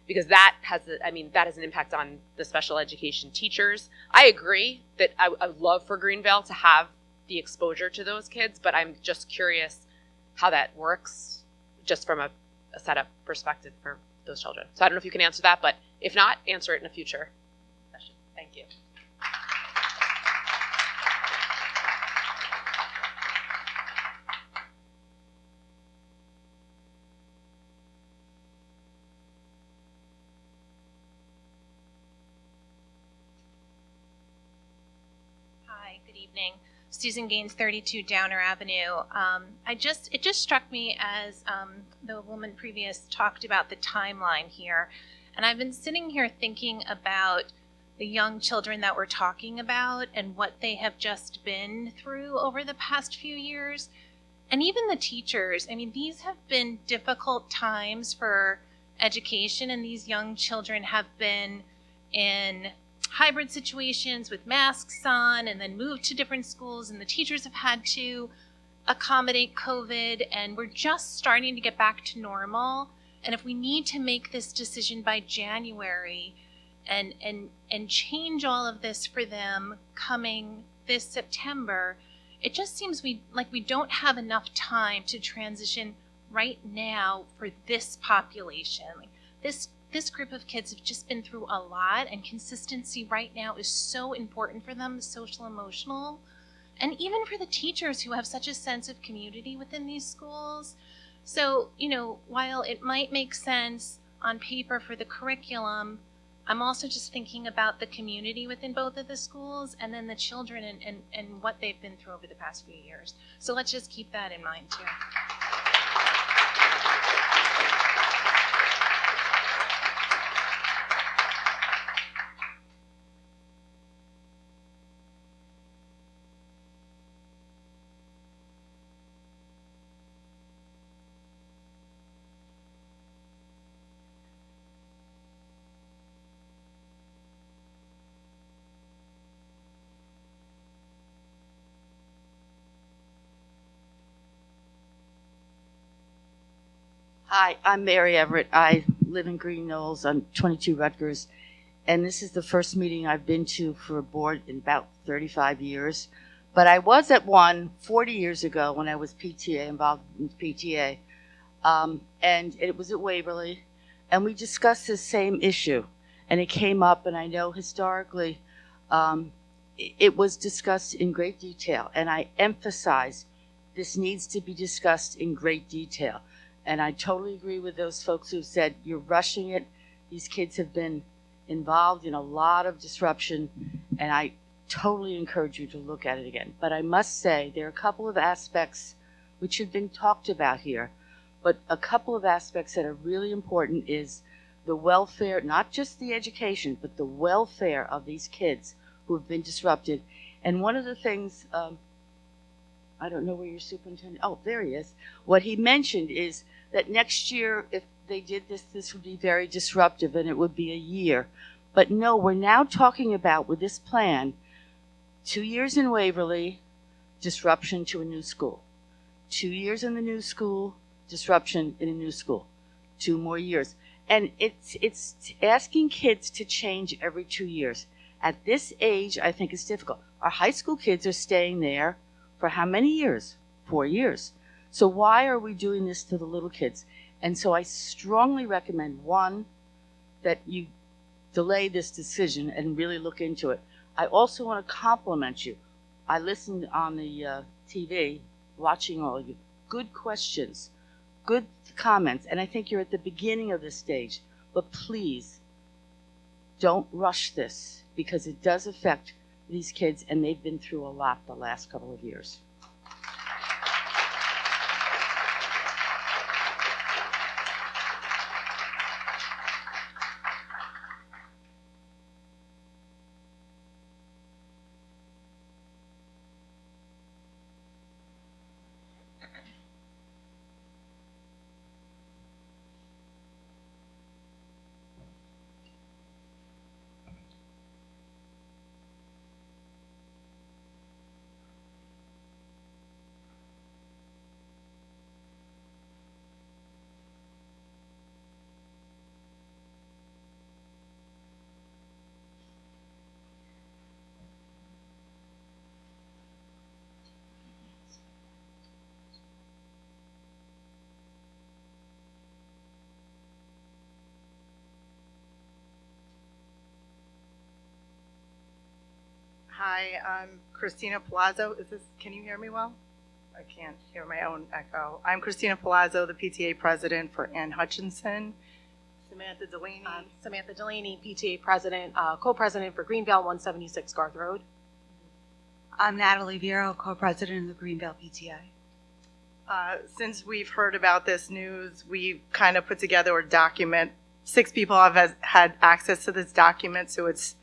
Because that has an impact on the special education teachers. I agree that I would love for Greenville to have the exposure to those kids, but I'm just curious how that works just from a setup perspective for those children. So I don't know if you can answer that, but if not, answer it in a future session. Thank you. Hi, good evening. Susan Gaines, 32 Downer Avenue. It just struck me as the woman previous talked about the timeline here. And I've been sitting here thinking about the young children that we're talking about and what they have just been through over the past few years. And even the teachers. I mean, these have been difficult times for education, and these young children have been in hybrid situations with masks on and then moved to different schools, and the teachers have had to accommodate COVID, and we're just starting to get back to normal. And if we need to make this decision by January and change all of this for them coming this September, it just seems we don't have enough time to transition right now for this population. This group of kids have just been through a lot, and consistency right now is so important for them, the social, emotional, and even for the teachers who have such a sense of community within these schools. So, while it might make sense on paper for the curriculum, I'm also just thinking about the community within both of the schools and then the children and what they've been through over the past few years. So let's just keep that in mind too. Hi, I'm Mary Everett. I live in Green Knolls on 22 Rutgers, and this is the first meeting I've been to for a board in about 35 years. But I was at one 40 years ago when I was PTA, involved in PTA, and it was at Waverly, and we discussed this same issue, and it came up, and I know historically it was discussed in great detail, and I emphasize this needs to be discussed in great detail. And I totally agree with those folks who said you're rushing it. These kids have been involved in a lot of disruption, and I totally encourage you to look at it again. But I must say there are a couple of aspects which have been talked about here, but a couple of aspects that are really important is the welfare, not just the education, but the welfare of these kids who have been disrupted. And one of the things, I don't know where your superintendent, oh, there he is. What he mentioned is that next year, if they did this, this would be very disruptive and it would be a year. But no, we're now talking about, with this plan, 2 years in Waverly, disruption to a new school. 2 years in the new school, disruption in a new school. 2 more years. And it's asking kids to change every 2 years. At this age, I think it's difficult. Our high school kids are staying there for how many years? 4 years. So why are we doing this to the little kids? And so I strongly recommend, one, that you delay this decision and really look into it. I also want to compliment you. I listened on the TV, watching all of you. Good questions, good comments, and I think you're at the beginning of this stage. But please, don't rush this, because it does affect these kids, and they've been through a lot the last couple of years. Hi, I'm Christina Palazzo. Can you hear me well? I can't hear my own echo. I'm Christina Palazzo, the PTA president for Ann Hutchinson. Samantha Delaney. Samantha Delaney, PTA president, co-president for Greenvale 176 Garth Road. I'm Natalie Vero, co-president of the Greenvale PTA. Since we've heard about this news, we've kind of put together a document. 6 people have had access to this document, so it's,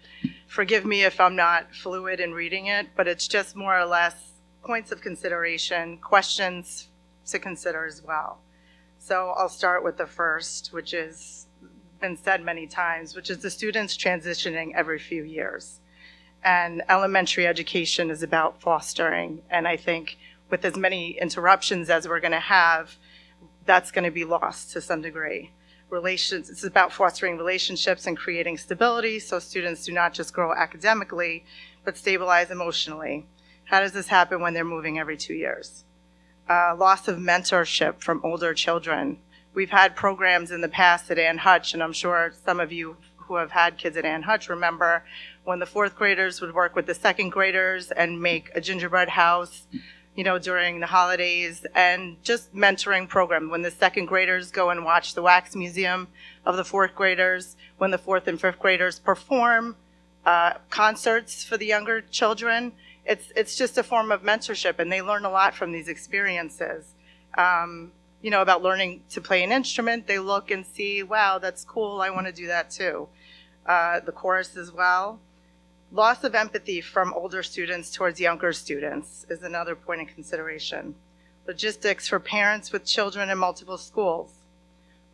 forgive me if I'm not fluid in reading it, but it's just more or less points of consideration, questions to consider as well. So I'll start with the first, which has been said many times, which is the students transitioning every few years. And elementary education is about fostering, and I think with as many interruptions as we're going to have, that's going to be lost to some degree. It's about fostering relationships and creating stability so students do not just grow academically, but stabilize emotionally. How does this happen when they're moving every 2 years? Loss of mentorship from older children. We've had programs in the past at Ann Hutch, and I'm sure some of you who have had kids at Ann Hutch remember when the 4th graders would work with the 2nd graders and make a gingerbread house, during the holidays, and just mentoring program. When the 2nd graders go and watch the wax museum of the 4th graders, when the 4th and 5th graders perform concerts for the younger children, it's just a form of mentorship, and they learn a lot from these experiences. About learning to play an instrument, they look and see, wow, that's cool, I want to do that too. The chorus as well. Loss of empathy from older students towards younger students is another point of consideration. Logistics for parents with children in multiple schools.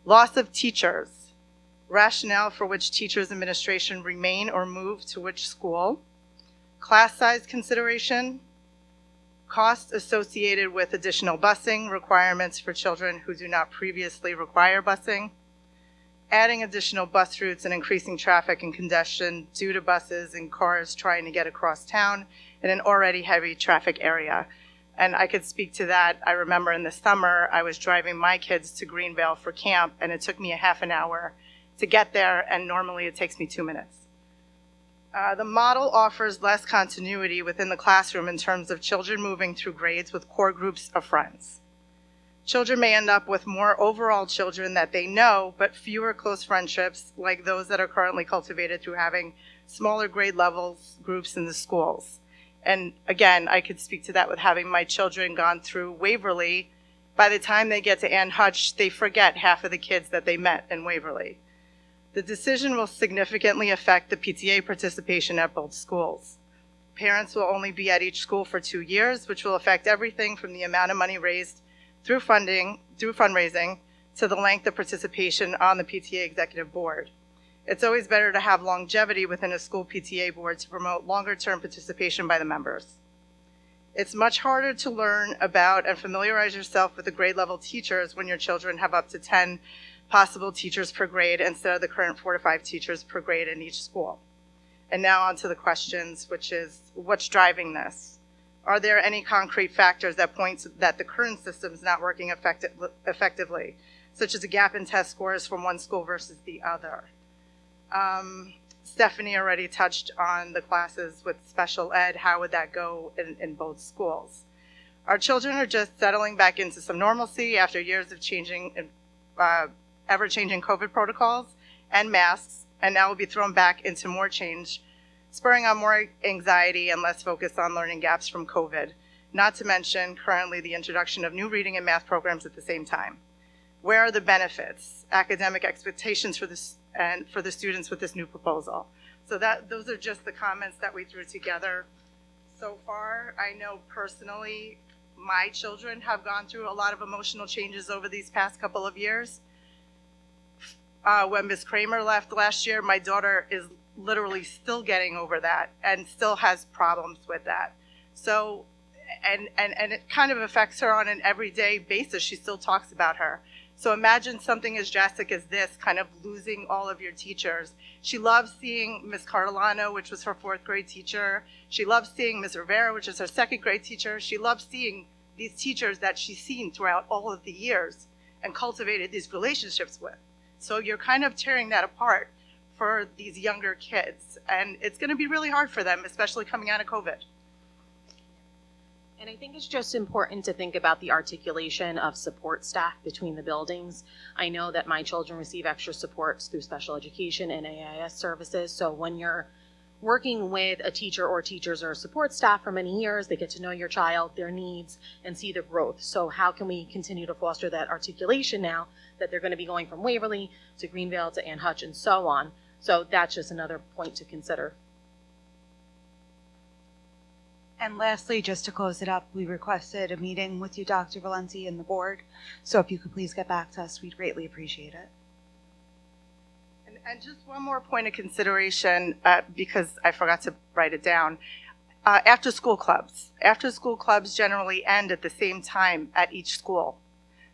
Loss of teachers. Rationale for which teachers' administration remain or move to which school. Class size consideration. costs associated with additional busing requirements for children who do not previously require busing, adding additional bus routes and increasing traffic and congestion due to buses and cars trying to get across town in an already heavy traffic area. And I could speak to that. I remember in the summer, I was driving my kids to Greenvale for camp, and it took me a half an hour to get there, and normally it takes me 2 minutes. The model offers less continuity within the classroom in terms of children moving through grades with core groups of friends. Children may end up with more overall children that they know, but fewer close friendships like those that are currently cultivated through having smaller grade levels groups in the schools. And again, I could speak to that with having my children gone through Waverly. By the time they get to Ann Hutch, they forget half of the kids that they met in Waverly. The decision will significantly affect the PTA participation at both schools. Parents will only be at each school for 2 years, which will affect everything from the amount of money raised through fundraising, to the length of participation on the PTA executive board. It's always better to have longevity within a school PTA board to promote longer-term participation by the members. It's much harder to learn about and familiarize yourself with the grade level teachers when your children have up to 10 possible teachers per grade instead of the current 4 to 5 teachers per grade in each school. And now on to the questions, which is, what's driving this? Are there any concrete factors that point that the current system is not working effectively, such as a gap in test scores from one school versus the other? Stephanie already touched on the classes with special ed. How would that go in both schools? Our children are just settling back into some normalcy after years of changing, ever-changing COVID protocols and masks, and now will be thrown back into more change, spurring on more anxiety and less focus on learning gaps from COVID, not to mention currently the introduction of new reading and math programs at the same time. Where are the benefits, academic expectations for this and for the students with this new proposal? So those are just the comments that we threw together so far. I know personally my children have gone through a lot of emotional changes over these past couple of years. When Ms. Kramer left last year, my daughter is literally still getting over that and still has problems with that. So, and it kind of affects her on an everyday basis. She still talks about her. So imagine something as drastic as this, kind of losing all of your teachers. She loves seeing Ms. Cardellano, which was her 4th grade teacher. She loves seeing Ms. Rivera, which is her 2nd grade teacher. She loves seeing these teachers that she's seen throughout all of the years and cultivated these relationships with. So you're kind of tearing that apart for these younger kids. And it's going to be really hard for them, especially coming out of COVID. And I think it's just important to think about the articulation of support staff between the buildings. I know that my children receive extra supports through special education and AIS services. So when you're working with a teacher or teachers or support staff for many years, they get to know your child, their needs, and see the growth. So how can we continue to foster that articulation now that they're going to be going from Waverly to Greenvale to Ann Hutch and so on? So that's just another point to consider. And lastly, just to close it up, we requested a meeting with you, Dr. Valenti, and the board. So if you could please get back to us, we'd greatly appreciate it. And just one more point of consideration, because I forgot to write it down. After school clubs. After school clubs generally end at the same time at each school.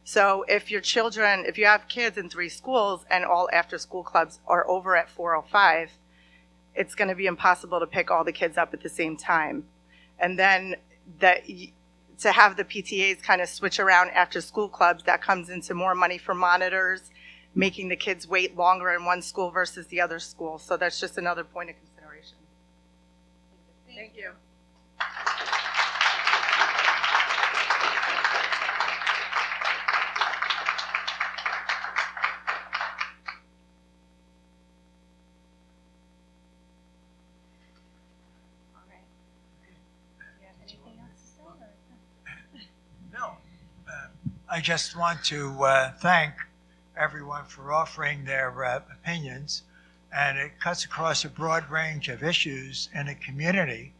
So if your children, if you have kids in 3 schools and all after school clubs are over at 4:05, it's going to be impossible to pick all the kids up at the same time. And then to have the PTAs kind of switch around after school clubs, that comes into more money for monitors, making the kids wait longer in one school versus the other school. So that's just another point of consideration. Thank you. I just want to thank everyone for offering their opinions, and it cuts across a broad range of issues in a community.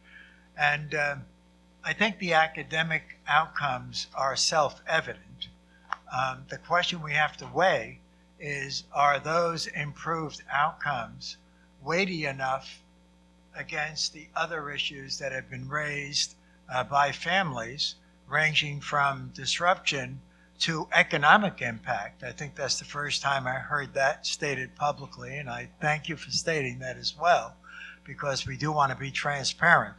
And I think the academic outcomes are self-evident. The question we have to weigh is, are those improved outcomes weighty enough against the other issues that have been raised by families, ranging from disruption to economic impact. I think that's the first time I heard that stated publicly, and I thank you for stating that as well, because we do want to be transparent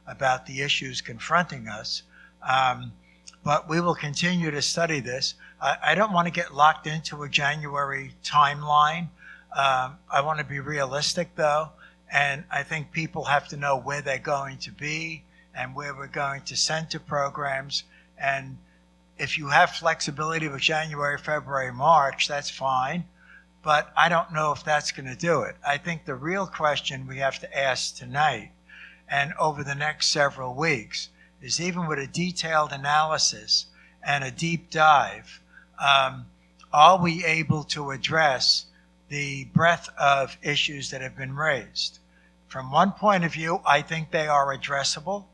about the issues confronting us. But we will continue to study this. I don't want to get locked into a January timeline. I want to be realistic, though, and I think people have to know where they're going to be and where we're going to center programs. And if you have flexibility with January, February, March, that's fine. But I don't know if that's going to do it. I think the real question we have to ask tonight and over the next several weeks is, even with a detailed analysis and a deep dive, are we able to address the breadth of issues that have been raised? From one point of view, I think they are addressable.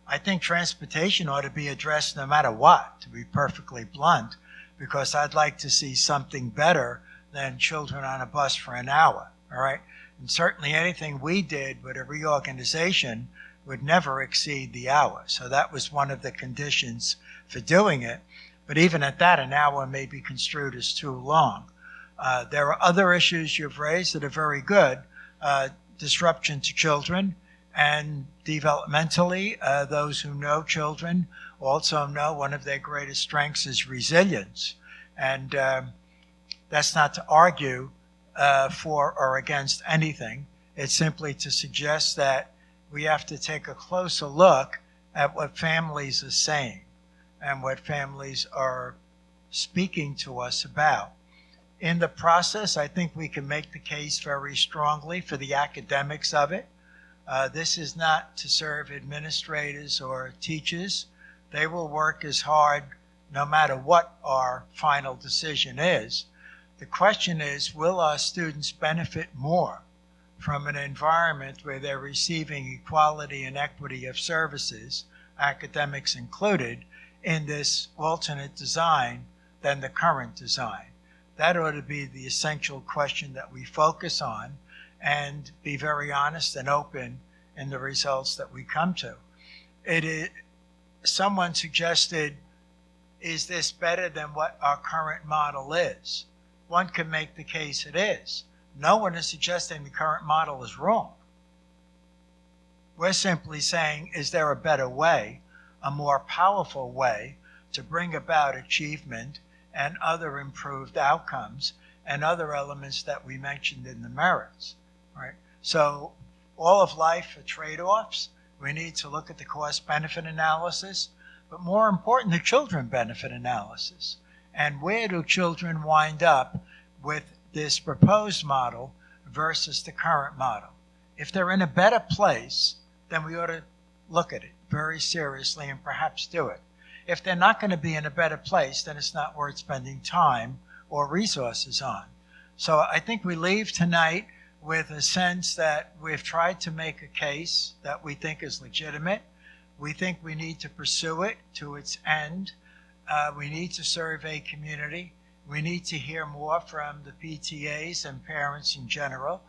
I think transportation ought to be addressed no matter what, to be perfectly blunt, because I'd like to see something better than children on a bus for an hour, all right? And certainly anything we did with a reorganization would never exceed the hour. So that was one of the conditions for doing it. But even at that, an hour may be construed as too long. There are other issues you've raised that are very good. Disruption to children, and developmentally, those who know children also know one of their greatest strengths is resilience. And that's not to argue for or against anything. It's simply to suggest that we have to take a closer look at what families are saying and what families are speaking to us about. In the process, I think we can make the case very strongly for the academics of it. This is not to serve administrators or teachers. They will work as hard no matter what our final decision is. The question is, will our students benefit more from an environment where they're receiving equality and equity of services, academics included, in this alternate design than the current design? That ought to be the essential question that we focus on and be very honest and open in the results that we come to. Someone suggested, is this better than what our current model is? One can make the case it is. No one is suggesting the current model is wrong. We're simply saying, is there a better way, a more powerful way to bring about achievement and other improved outcomes and other elements that we mentioned in the merits, right? So all of life are trade-offs. We need to look at the cost-benefit analysis, but more important, the children benefit analysis. And where do children wind up with this proposed model versus the current model? If they're in a better place, then we ought to look at it very seriously and perhaps do it. If they're not going to be in a better place, then it's not worth spending time or resources on. So I think we leave tonight with a sense that we've tried to make a case that we think is legitimate. We think we need to pursue it to its end. We need to survey community. We need to hear more from the PTAs and parents in general.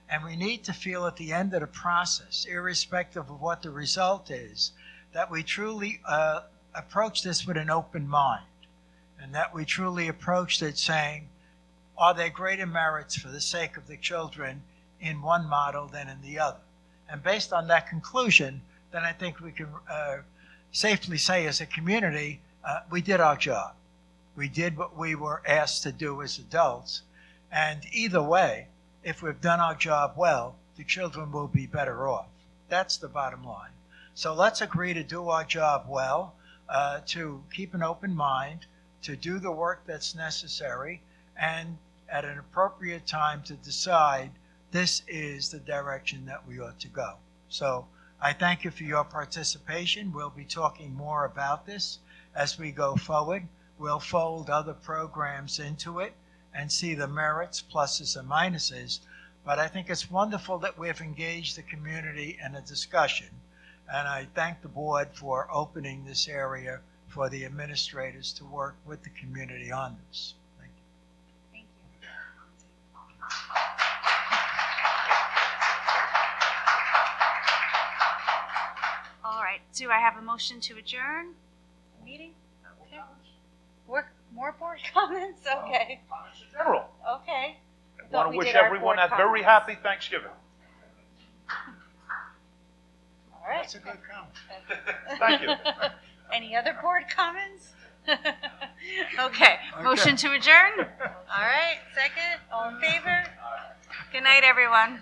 And we need to feel at the end of the process, irrespective of what the result is, that we truly approach this with an open mind, and that we truly approached it saying, are there greater merits for the sake of the children in one model than in the other? And based on that conclusion, then I think we can safely say as a community, we did our job. We did what we were asked to do as adults. And either way, if we've done our job well, the children will be better off. That's the bottom line. So let's agree to do our job well, to keep an open mind, to do the work that's necessary, and at an appropriate time to decide this is the direction that we ought to go. So I thank you for your participation. We'll be talking more about this as we go forward. We'll fold other programs into it and see the merits, pluses and minuses. But I think it's wonderful that we've engaged the community in a discussion. And I thank the board for opening this area for the administrators to work with the community on this. Thank you. Thank you. All right, Do I have a motion to adjourn? Meeting? Okay. More board comments? Okay. General, Okay. I want to wish everyone a very happy Thanksgiving. All right. That's a good comment. Thank you. Any other board comments? Okay, motion to adjourn? All right, second, all in favor? Good night, everyone.